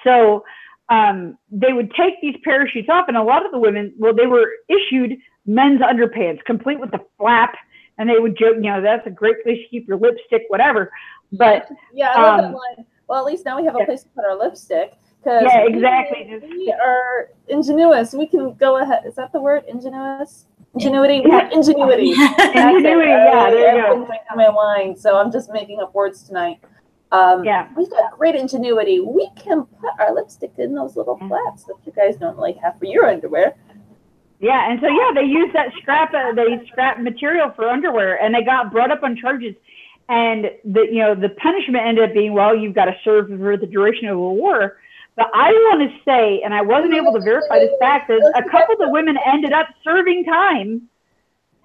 so they would take these parachutes off, and a lot of the women, well, they were issued men's underpants, complete with the flap, and they would joke, you know, that's a great place to keep your lipstick, whatever. But yeah, I love that line. Well, at least now we have a place to put our lipstick. Yeah, exactly. We are ingenuous. We can go ahead. Is that the word, ingenuous? Ingenuity. We have ingenuity. Ingenuity. Yeah, there you go. My line. So I'm just making up words tonight. We've got great ingenuity. We can put our lipstick in those little flaps that you guys normally have for your underwear. Yeah, and so they used that scrap material for underwear, and they got brought up on charges. And the punishment ended up being, well, you've got to serve for the duration of the war. But I want to say, and I wasn't able to verify this fact, that a couple of the women ended up serving time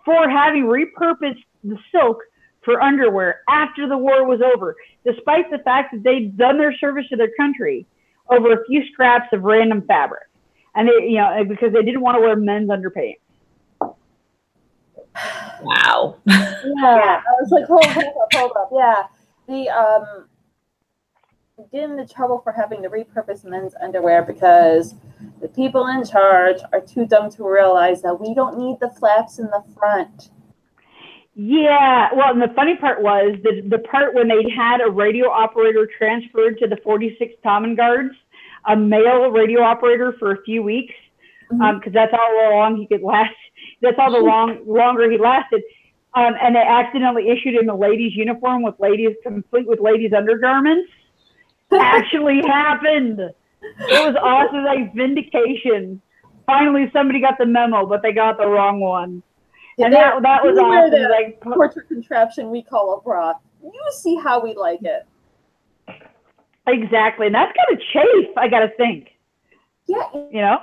for having repurposed the silk for underwear after the war was over, despite the fact that they'd done their service to their country over a few scraps of random fabric. And they, because they didn't want to wear men's underpants. Wow. Yeah, I was like, hold up. Yeah, get into trouble for having to repurpose men's underwear because the people in charge are too dumb to realize that we don't need the flaps in the front. Yeah, well, and the funny part was the part when they had a radio operator transferred to the 46th Tommen Guards, a male radio operator for a few weeks, because that's how long he could last. That's how longer he lasted. And they accidentally issued him a lady's uniform complete with ladies' undergarments. actually happened. It was awesome, like vindication. Finally, somebody got the memo, but they got the wrong one. And that was awesome. Like torture contraption we call a bra. You see how we like it. Exactly, and that's gotta chafe. I gotta think. Yeah, you know.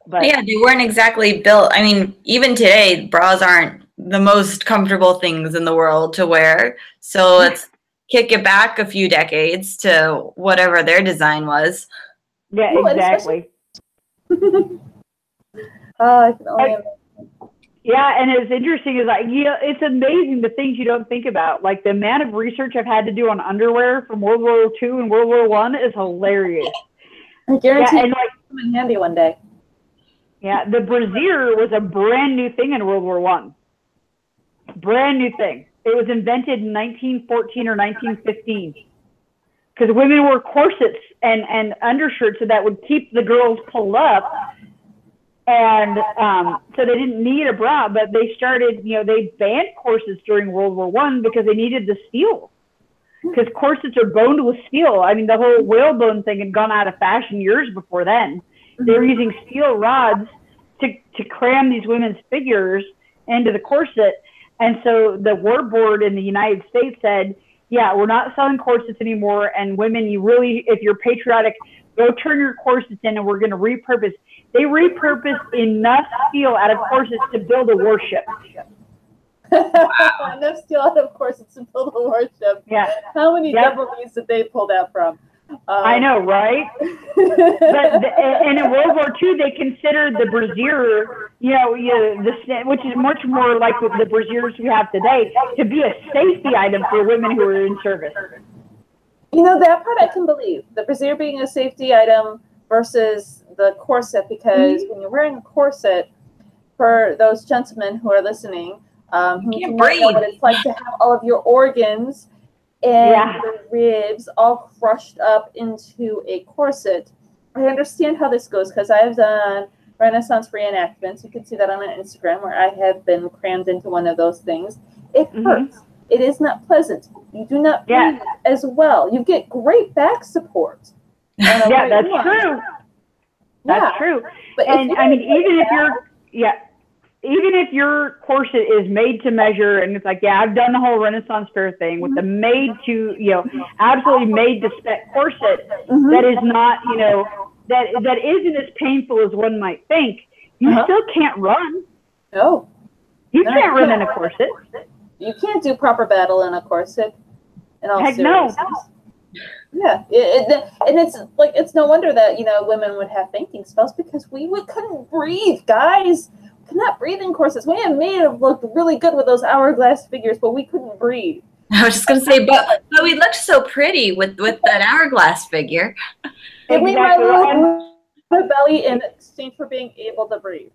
But yeah, they weren't exactly built. I mean, even today, bras aren't the most comfortable things in the world to wear. So let's kick it back a few decades to whatever their design was. Yeah, exactly. I can only Yeah, and it's interesting is like, you know, it's amazing the things you don't think about. Like the amount of research I've had to do on underwear from World War II and World War I is hilarious. I guarantee it's come in handy one day. Yeah, the brassiere was a brand new thing in World War I. Brand new thing. It was invented in 1914 or 1915. Because women wore corsets and undershirts so that would keep the girls pulled up. And so they didn't need a bra, but they started, you know, they banned corsets during World War I because they needed the steel. Because corsets are boned with steel. I mean, the whole whalebone thing had gone out of fashion years before then. They were using steel rods to cram these women's figures into the corset. And so the war board in the United States said, yeah, we're not selling corsets anymore. And women, you really, if you're patriotic, go turn your corsets in and we're going to repurpose. They repurposed enough steel out of corsets to build a warship. Enough steel out of corsets to build a warship. Yeah. How many WBs did they pull that from? I know, right? And in World War II, they considered the brassiere, which is much more like the brassieres we have today, to be a safety item for women who are in service. You know, that part I can believe. The brassiere being a safety item versus the corset, because when you're wearing a corset, for those gentlemen who are listening, who do not know what it's like to have all of your organs and your ribs all crushed up into a corset. I understand how this goes because I've done Renaissance reenactments. You can see that on my Instagram where I have been crammed into one of those things. It hurts. It is not pleasant. You do not breathe as well. You get great back support. That's true. That's true. But and I mean, even if your corset is made to measure, and it's like, I've done the whole Renaissance fair thing with the made to, absolutely made to spec corset that is not, that isn't as painful as one might think. You still can't run. No. You can't run in a corset. You can't do proper battle in a corset. Heck no. Yeah, and it's like, it's no wonder that, women would have fainting spells because we couldn't breathe, guys. Could not breathe in corsets. We may have looked really good with those hourglass figures, but we couldn't breathe. I was just gonna say, but we looked so pretty with that hourglass figure. Give me my little belly in exchange for being able to breathe.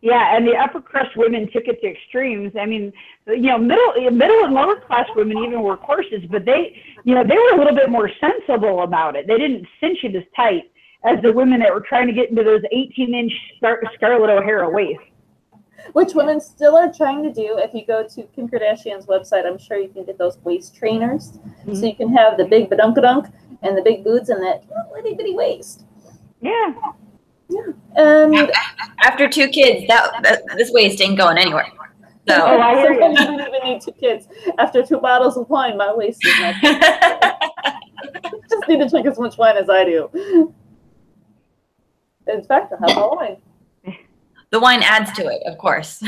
Yeah, and the upper crust women took it to extremes. I mean, middle and lower class women even wore corsets, but they were a little bit more sensible about it. They didn't cinch it as tight as the women that were trying to get into those 18-inch Scarlett O'Hara waists. Which women still are trying to do. If you go to Kim Kardashian's website, I'm sure you can get those waist trainers. So you can have the big badunkadunk and the big boots and that little bitty waist. Yeah. Yeah. And after 2 kids, this waist ain't going anywhere. So I hear you. You don't even need 2 kids. After 2 bottles of wine, my waist is not. Just need to drink as much wine as I do. In fact, I have more wine. The wine adds to it, of course.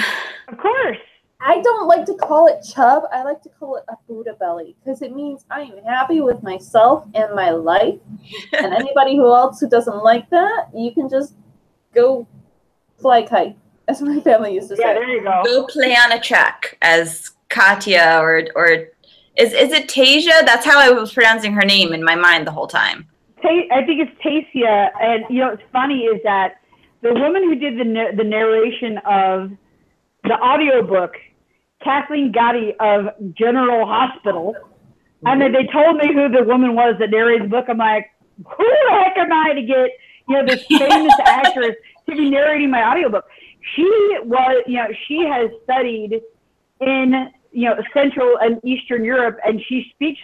Of course. I don't like to call it chub. I like to call it a Buddha belly because it means I am happy with myself and my life. And anybody who doesn't like that, you can just go fly kite. As my family used to say. Yeah, there you go. Go play on a track, as Katya or is it Tasia? That's how I was pronouncing her name in my mind the whole time. I think it's Tasia, and what's funny is that the woman who did the narration of the audiobook, Kathleen Gotti of General Hospital, and then they told me who the woman was that narrated the book. I'm like, who the heck am I to get this famous actress to be narrating my audiobook? She was, she has studied Central and Eastern Europe, and she speaks,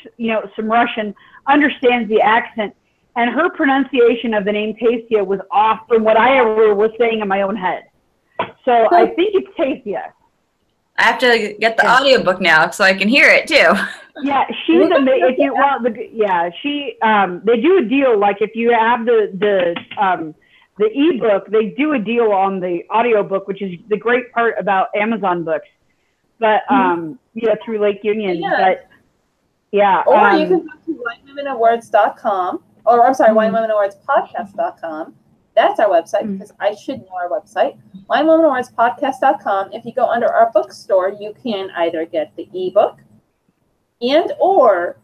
some Russian, understands the accent, and her pronunciation of the name Tasia was off from what I ever was saying in my own head. So I think it's Tasia. I have to get the audiobook now so I can hear it too. Yeah, she's amazing. They do a deal, like if you have the ebook, they do a deal on the audiobook, which is the great part about Amazon books. But through Lake Union. Yeah. But yeah. Or you can go to winewomenawards.com, or I'm sorry, winewomenawards.podcast.com. That's our website, because I should know our website. winewomenawards.podcast.com. If you go under our bookstore, you can either get the ebook or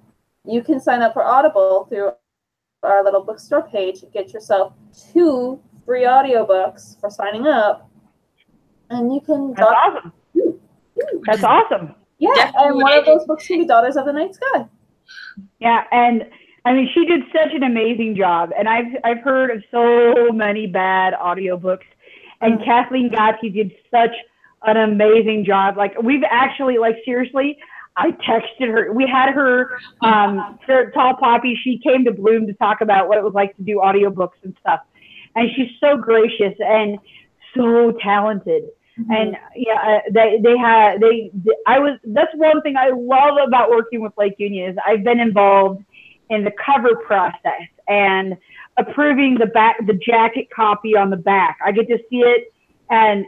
you can sign up for Audible through our little bookstore page. Get yourself 2 free audiobooks for signing up, and you can. That's awesome. That's awesome. Yeah, definitely. And one of those books can be Daughters of the Night Sky. Yeah, and I mean, she did such an amazing job, and I've heard of so many bad audiobooks, and Kathleen Gotti did such an amazing job. Like, we've actually, like, seriously, I texted her. We had her, Tall Poppy, she came to Bloom to talk about what it was like to do audiobooks and stuff, and she's so gracious and so talented. And that's one thing I love about working with Lake Union, is I've been involved in the cover process and approving the jacket copy on the back. I get to see it and,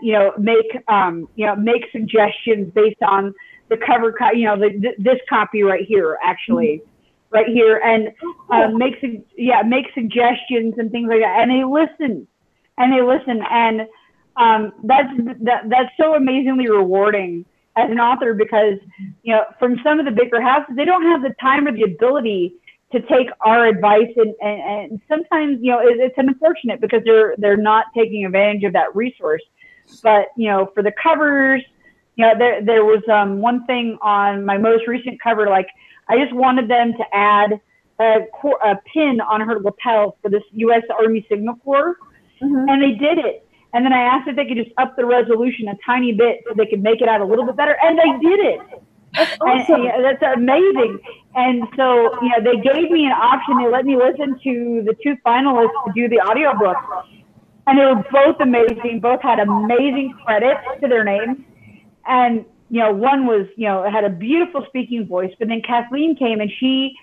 make suggestions based on the cover, this copy right here, actually, right here, and make suggestions and things like that. And they listen, and that's so amazingly rewarding as an author, because from some of the bigger houses, they don't have the time or the ability to take our advice, and sometimes it's unfortunate because they're not taking advantage of that resource. But for the covers, there was one thing on my most recent cover, like I just wanted them to add a pin on her lapel for this U.S. Army Signal Corps, and they did it. And then I asked if they could just up the resolution a tiny bit so they could make it out a little bit better, and they did it. That's awesome. And that's amazing. And so, they gave me an option. They let me listen to the 2 finalists to do the audiobook. And they were both amazing. Both had amazing credits to their names. And, one was, had a beautiful speaking voice. But then Kathleen came, and she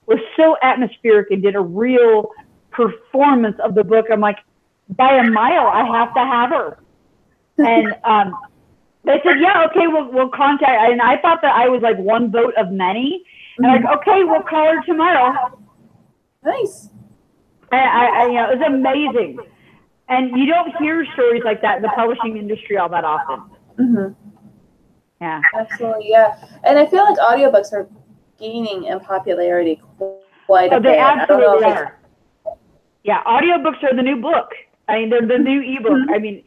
was so atmospheric and did a real performance of the book. I'm like, by a mile, I have to have her. And they said, yeah, okay, we'll contact. And I thought that I was like one vote of many. And like, okay, we'll call her tomorrow. Nice. And it was amazing. And you don't hear stories like that in the publishing industry all that often. Yeah. Absolutely, yeah. And I feel like audiobooks are gaining in popularity quite a bit. They absolutely are. Yeah, audiobooks are the new book. I mean, they're the new ebook. I mean,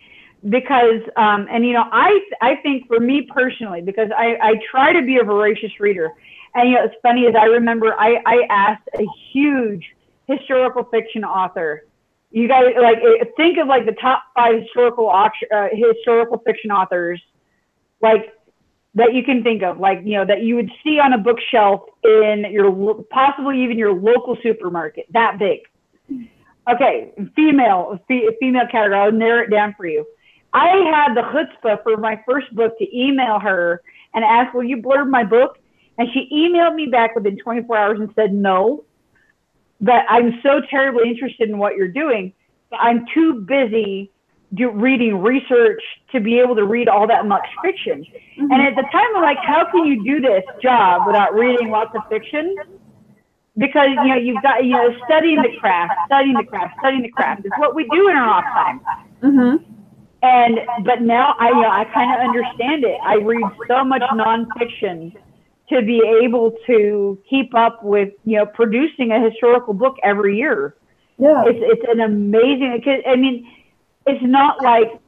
because, I think for me personally, because I try to be a voracious reader. And, it's funny, is I remember I asked a huge historical fiction author. You guys, like, think of, like, the top 5 historical fiction authors, like, that you can think of, like, that you would see on a bookshelf in possibly even your local supermarket, that big. Okay, female category, I'll narrow it down for you. I had the chutzpah for my first book to email her and ask, will you blurb my book? And she emailed me back within 24 hours and said, no, but I'm so terribly interested in what you're doing, but I'm too busy reading research to be able to read all that much fiction. And at the time, I'm like, how can you do this job without reading lots of fiction? Because, you've got, studying the craft. It's what we do in our off time. But now I kind of understand it. I read so much nonfiction to be able to keep up with, producing a historical book every year. Yeah. It's an amazing, I mean, it's not like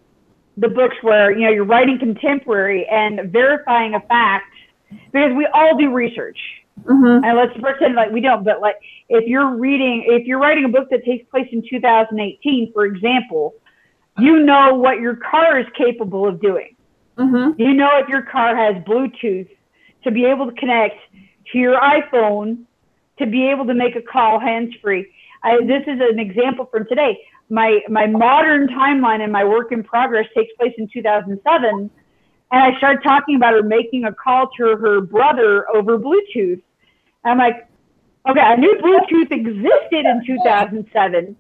the books where, you're writing contemporary and verifying a fact, because we all do research. And let's pretend like we don't, but like if you're writing a book that takes place in 2018, for example, what your car is capable of doing. You know if your car has Bluetooth to be able to connect to your iPhone to be able to make a call hands-free. This is an example from today. My modern timeline and my work in progress takes place in 2007, and I started talking about her making a call to her brother over Bluetooth. I'm like, okay, I knew Bluetooth existed in 2007,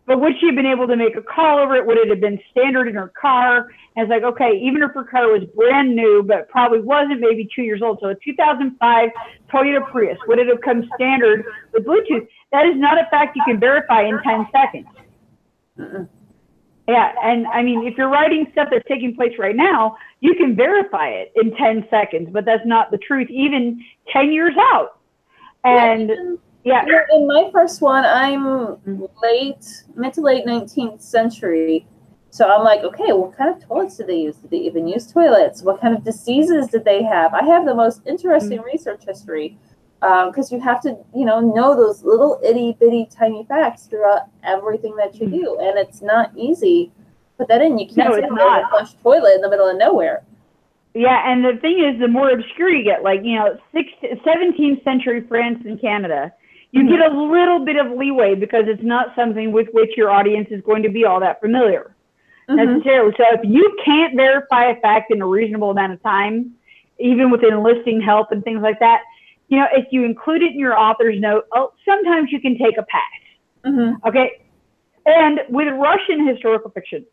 but would she have been able to make a call over it? Would it have been standard in her car? And it's like, okay, even if her car was brand new, but probably wasn't, maybe 2 years old. So a 2005 Toyota Prius, would it have come standard with Bluetooth? That is not a fact you can verify in 10 seconds. Yeah, and I mean, if you're writing stuff that's taking place right now, you can verify it in 10 seconds, but that's not the truth, even 10 years out. And yeah. In my first one, I'm mid to late 19th century. So I'm like, okay, what kind of toilets did they use? Did they even use toilets? What kind of diseases did they have? I have the most interesting research history because you have to, know those little itty bitty tiny facts throughout everything that you do. And it's not easy. Put that in. You can't say a flush toilet in the middle of nowhere. Yeah, and the thing is, the more obscure you get, like, 17th century France and Canada, you get a little bit of leeway because it's not something with which your audience is going to be all that familiar necessarily. So if you can't verify a fact in a reasonable amount of time, even with enlisting help and things like that, if you include it in your author's note, sometimes you can take a pass. Okay. And with Russian historical fiction,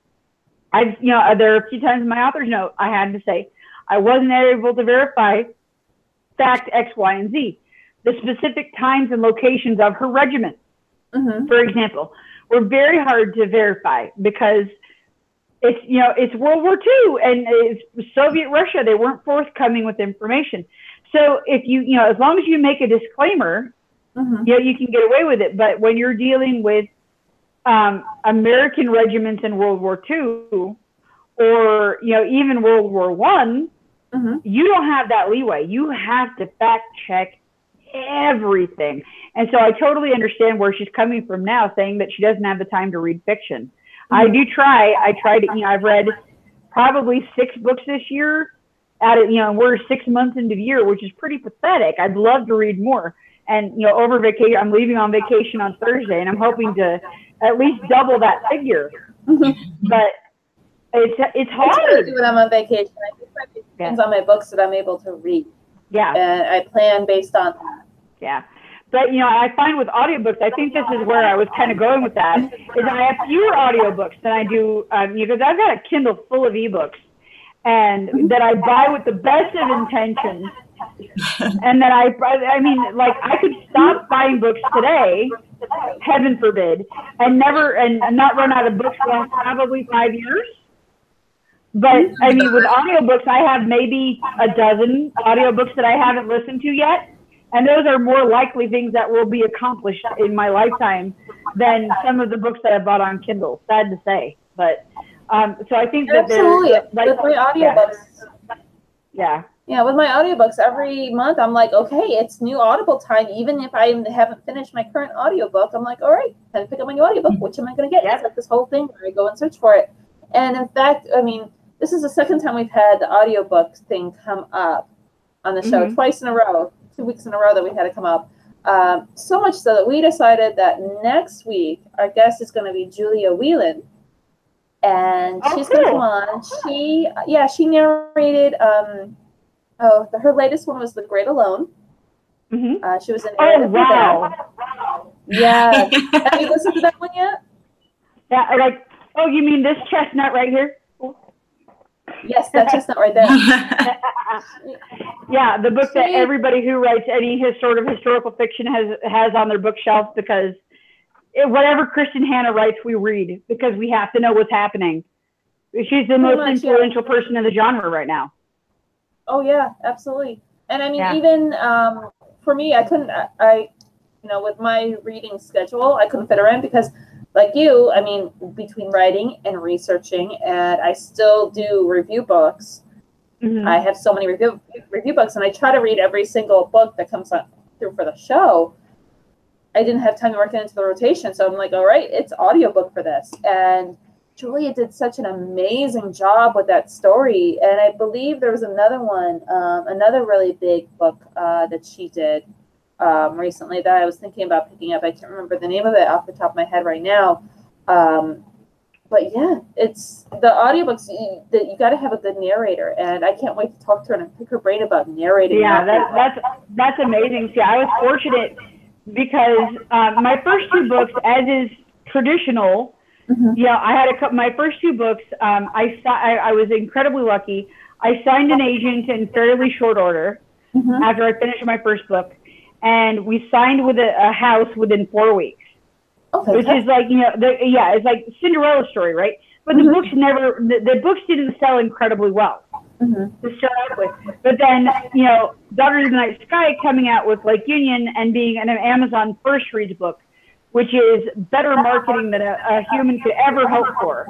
there are a few times in my author's note I had to say, I wasn't able to verify fact X, Y, and Z. The specific times and locations of her regiment, for example, were very hard to verify because it's World War II and it's Soviet Russia. They weren't forthcoming with information. So if as long as you make a disclaimer, you can get away with it. But when you're dealing with American regiments in World War II, or even World War I, you don't have that leeway. You have to fact check everything. And so I totally understand where she's coming from now, saying that she doesn't have the time to read fiction. I do try. I try to, I've read probably 6 books this year. We're 6 months into the year, which is pretty pathetic. I'd love to read more. And over vacation, I'm leaving on vacation on Thursday, and I'm hoping to at least double that figure. But it's hard. When I'm on vacation, I think it depends on my books that I'm able to read. Yeah. And I plan based on that. Yeah. But, I find with audiobooks, I think this is where I was kind of going with that, is I have fewer audiobooks than I do, because I've got a Kindle full of ebooks, and that I buy with the best of intentions. And that I could stop buying books today, heaven forbid, and not run out of books for probably 5 years. But with audiobooks, I have maybe a dozen audiobooks that I haven't listened to yet. And those are more likely things that will be accomplished in my lifetime than some of the books that I bought on Kindle. Sad to say. But so I think that absolutely. With my audiobooks. Yeah. Yeah, with my audiobooks, every month I'm like, okay, it's new Audible time. Even if I haven't finished my current audiobook, I'm like, all right, time to pick up my new audiobook. Which am I going to get? It's like this whole thing where I go and search for it. And in fact, this is the second time we've had the audiobook thing come up on the show, twice in a row, 2 weeks in a row that we had it come up. So much so that we decided that next week our guest is going to be Julia Whelan. And she's going to come on. She narrated, her latest one was The Great Alone. She was in there. Oh, wow. Yeah. Have you listened to that one yet? Yeah, you mean this chestnut right here? Yes, that chestnut right there. Yeah, the book that everybody who writes any sort of historical fiction has on their bookshelf, because whatever Kristen Hanna writes, we read because we have to know what's happening. She's the most influential person in the genre right now. Oh yeah, absolutely. And even for me, I couldn't. With my reading schedule, I couldn't fit her in because, like you, between writing and researching, and I still do review books. I have so many review books, and I try to read every single book that comes through for the show. I didn't have time to work it into the rotation, so I'm like, all right, it's audiobook for this. And Julia did such an amazing job with that story. And I believe there was another one, another really big book that she did recently that I was thinking about picking up. I can't remember the name of it off the top of my head right now. But yeah, it's the audiobooks that you got to have a good narrator, and I can't wait to talk to her and pick her brain about narrating. Yeah, that's amazing. See, I was fortunate because my first two books, as is traditional, yeah, I had my first two books. I was incredibly lucky. I signed an agent in fairly short order after I finished my first book, and we signed with a house within 4 weeks. Okay. Which is like, it's like Cinderella story, right? But the books the books didn't sell incredibly well to start out with. But then, Daughters of the Night Sky coming out with Lake Union and being an Amazon first reads book, which is better marketing than a human could ever hope for.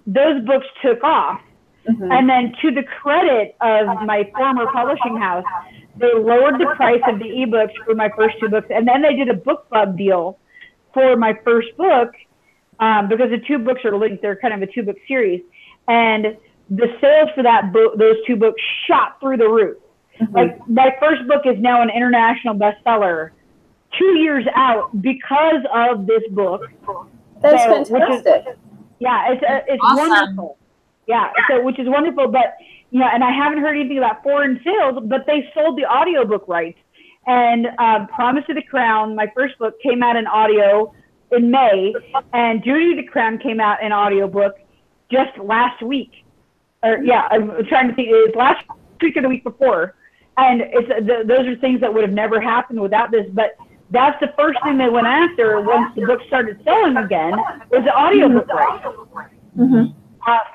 Those books took off. And then to the credit of my former publishing house, they lowered the price of the ebooks for my first two books, and then they did a book club deal for my first book because the two books are linked. They're kind of a two-book series, and the sales for those two books shot through the roof. Like my first book is now an international bestseller 2 years out because of this book. That's fantastic. It's awesome. Wonderful. Yeah, which is wonderful, but and I haven't heard anything about foreign sales, but they sold the audiobook rights. And Promise of the Crown, my first book, came out in audio in May, and Duty of the Crown came out in audiobook just last week. I'm trying to think, it was last week or the week before. And those are things that would have never happened without this, but that's the first thing they went after once the book started selling again, was the audiobook rights.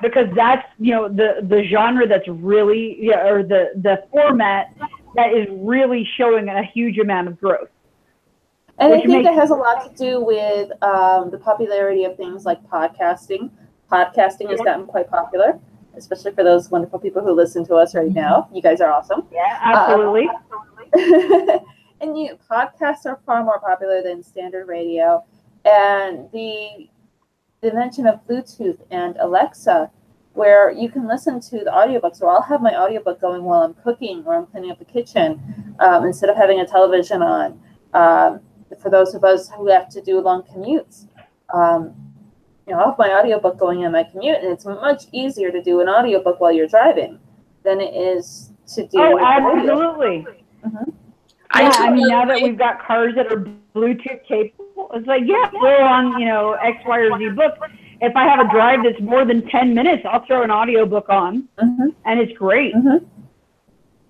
Because that's the genre that's really or the format that is really showing a huge amount of growth. And I think that has a lot to do with the popularity of things like podcasting. Podcasting has gotten quite popular, especially for those wonderful people who listen to us right now. You guys are awesome. Yeah, absolutely. And podcasts are far more popular than standard radio, and the invention of Bluetooth and Alexa, where you can listen to the audiobooks, or I'll have my audiobook going while I'm cooking or I'm cleaning up the kitchen instead of having a television on. For those of us who have to do long commutes, I'll have my audiobook going in my commute, and it's much easier to do an audiobook while you're driving than it is to do. Oh, absolutely. I mean, now that we've got cars that are Bluetooth capable, it's like, throw on, X, Y, or Z book. If I have a drive that's more than 10 minutes, I'll throw an audiobook on, and it's great.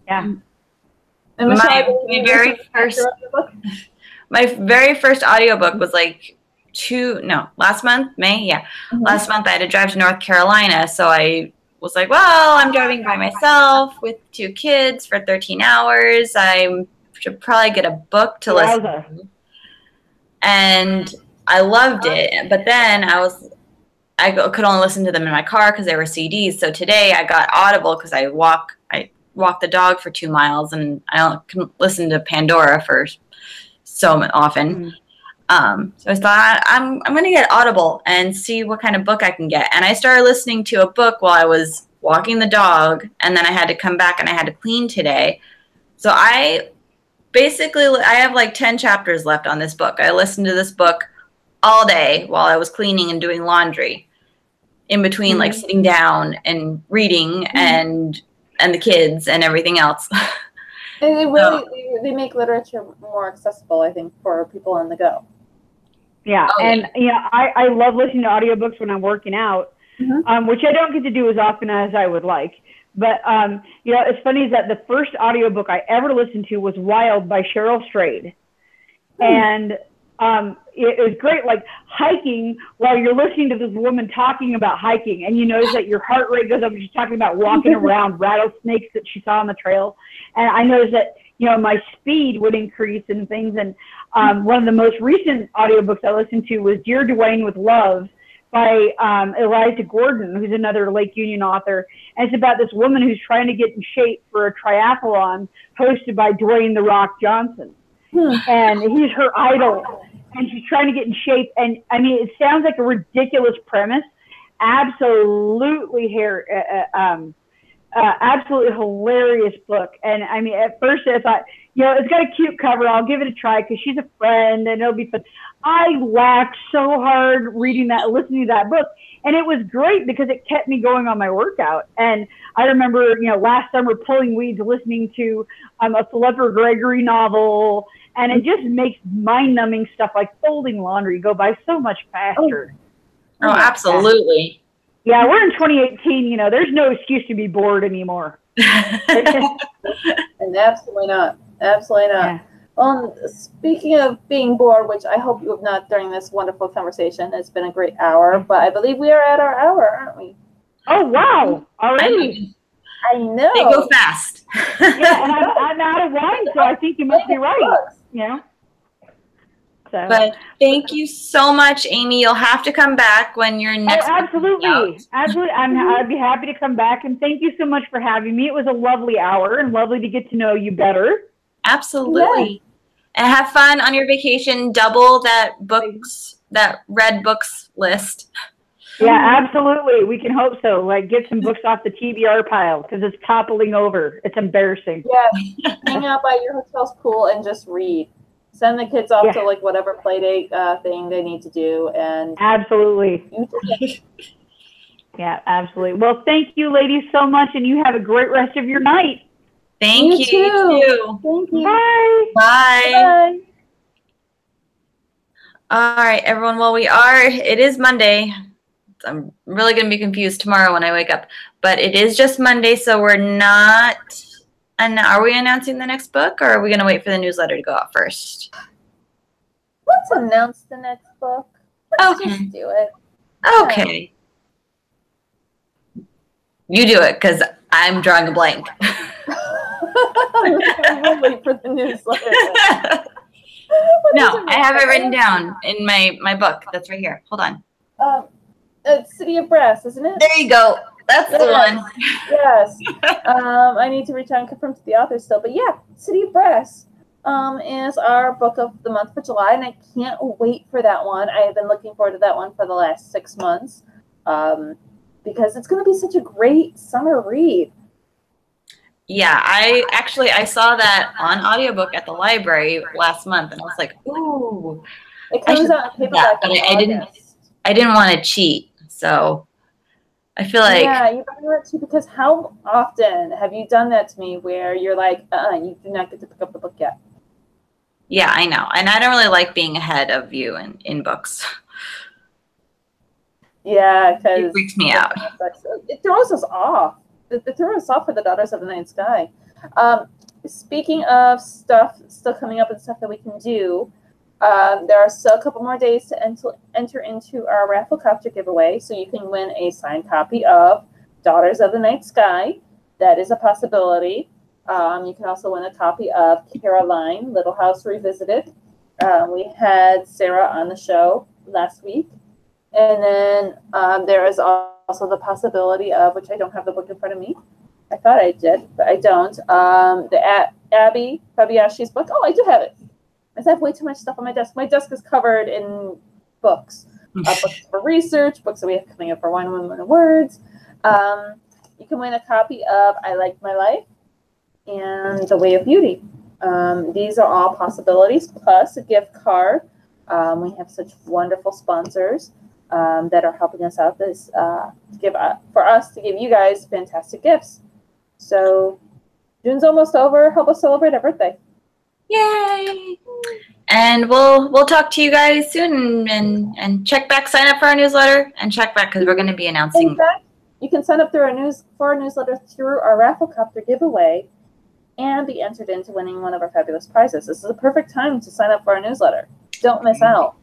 Yeah. And Michele, my very first audiobook was like last month, May, last month I had to drive to North Carolina, so I was like, well, I'm driving by myself with 2 kids for 13 hours. I should probably get a book to listen to. And I loved it, but then I could only listen to them in my car because they were CDs. So today I got Audible because I walk the dog for 2 miles, and I can listen to Pandora for so often. So I thought I'm going to get Audible and see what kind of book I can get. And I started listening to a book while I was walking the dog, and then I had to come back and I had to clean today. So I have like 10 chapters left on this book. I listened to this book all day while I was cleaning and doing laundry, in between like sitting down and reading and the kids and everything else. And they really they make literature more accessible, I think, for people on the go. Yeah, I love listening to audiobooks when I'm working out, which I don't get to do as often as I would like. But, it's funny is that the first audiobook I ever listened to was Wild by Cheryl Strayed. And it was great, like hiking while you're listening to this woman talking about hiking, and you notice that your heart rate goes up and she's talking about walking around rattlesnakes that she saw on the trail. And I noticed that, my speed would increase and things. And one of the most recent audiobooks I listened to was Dear Dwayne with Love by Eliza Gordon, who's another Lake Union author. And it's about this woman who's trying to get in shape for a triathlon hosted by Dwayne "The Rock" Johnson. And he's her idol. and she's trying to get in shape. And I mean, it sounds like a ridiculous premise. Absolutely absolutely hilarious book. And I mean, at first I thought, it's got a cute cover. I'll give it a try because she's a friend and it'll be fun. I laughed so hard listening to that book. And it was great because it kept me going on my workout. And I remember, last summer pulling weeds, listening to a Philippa Gregory novel. And it just makes mind-numbing stuff like folding laundry go by so much faster. Oh, absolutely. Yeah, we're in 2018. There's no excuse to be bored anymore. And absolutely not. Absolutely not. Yeah. Speaking of being bored, which I hope you have not during this wonderful conversation. It's been a great hour, but I believe we are at our hour, aren't we? Oh, wow. Already. I know. They go fast. Yeah, and I'm out of wine, so I think you must be right. So. But thank you so much, Aimie. You'll have to come back when you're next. Oh, absolutely. Absolutely. I'd be happy to come back. And thank you so much for having me. It was a lovely hour and lovely to get to know you better. Absolutely. Yeah. And have fun on your vacation. Double that read books list. Yeah, absolutely. We can hope so. Like, get some books off the TBR pile because it's toppling over. It's embarrassing. Yeah. Hang out by your hotel's pool and just read. Send the kids off to like whatever play date thing they need to do, and absolutely. Yeah, absolutely. Well, thank you, ladies, so much, and you have a great rest of your night. Thank you. Too. Thank you. Bye. Bye. Bye. All right, everyone. Well, it is Monday. I'm really going to be confused tomorrow when I wake up, but it is just Monday, so we're not. And are we announcing the next book, or are we going to wait for the newsletter to go out first? Let's announce the next book. Let's just do it. Okay. Yeah. You do it, because I'm drawing a blank. We'll wait for the newsletter. No, I have it written down in my book. That's right here. Hold on. City of Brass, isn't it? There you go. That's the one. Yes. I need to reach out and confirm to the author still. But yeah, City of Brass is our book of the month for July, and I can't wait for that one. I have been looking forward to that one for the last 6 months because it's going to be such a great summer read. Yeah, I saw that on audiobook at the library last month, and I was like, ooh. It comes out in paperback. But I didn't want to cheat, so I feel like you don't want to, because how often have you done that to me where you're like, you do not get to pick up the book yet? Yeah, I know, and I don't really like being ahead of you in books. Yeah, because it freaks me out. It throws us off. It threw us off for the Daughters of the Night Sky. Speaking of stuff still coming up and stuff that we can do, there are still a couple more days to enter into our Raffle Copter giveaway, so you can win a signed copy of Daughters of the Night Sky. That is a possibility. You can also win a copy of Caroline, Little House Revisited. We had Sarah on the show last week. And then there is also the possibility of, which I don't have the book in front of me. I thought I did, but I don't. The Abby Fabiashi's book. Oh, I do have it. I have way too much stuff on my desk. My desk is covered in books. Books for research, books that we have coming up for Wine, Women, and Words. You can win a copy of I Like My Life and The Way of Beauty. These are all possibilities, plus a gift card. We have such wonderful sponsors that are helping us out for us to give you guys fantastic gifts. So June's almost over. Help us celebrate our birthday. Yay! And we'll talk to you guys soon and check back, sign up for our newsletter, and check back because we're going to be announcing. In fact, you can sign up for our newsletter through our Raffle Copter giveaway and be entered into winning one of our fabulous prizes. This is a perfect time to sign up for our newsletter. Don't miss out.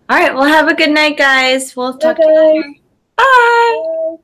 All right. Well, have a good night, guys. We'll talk to you later. Bye. Bye.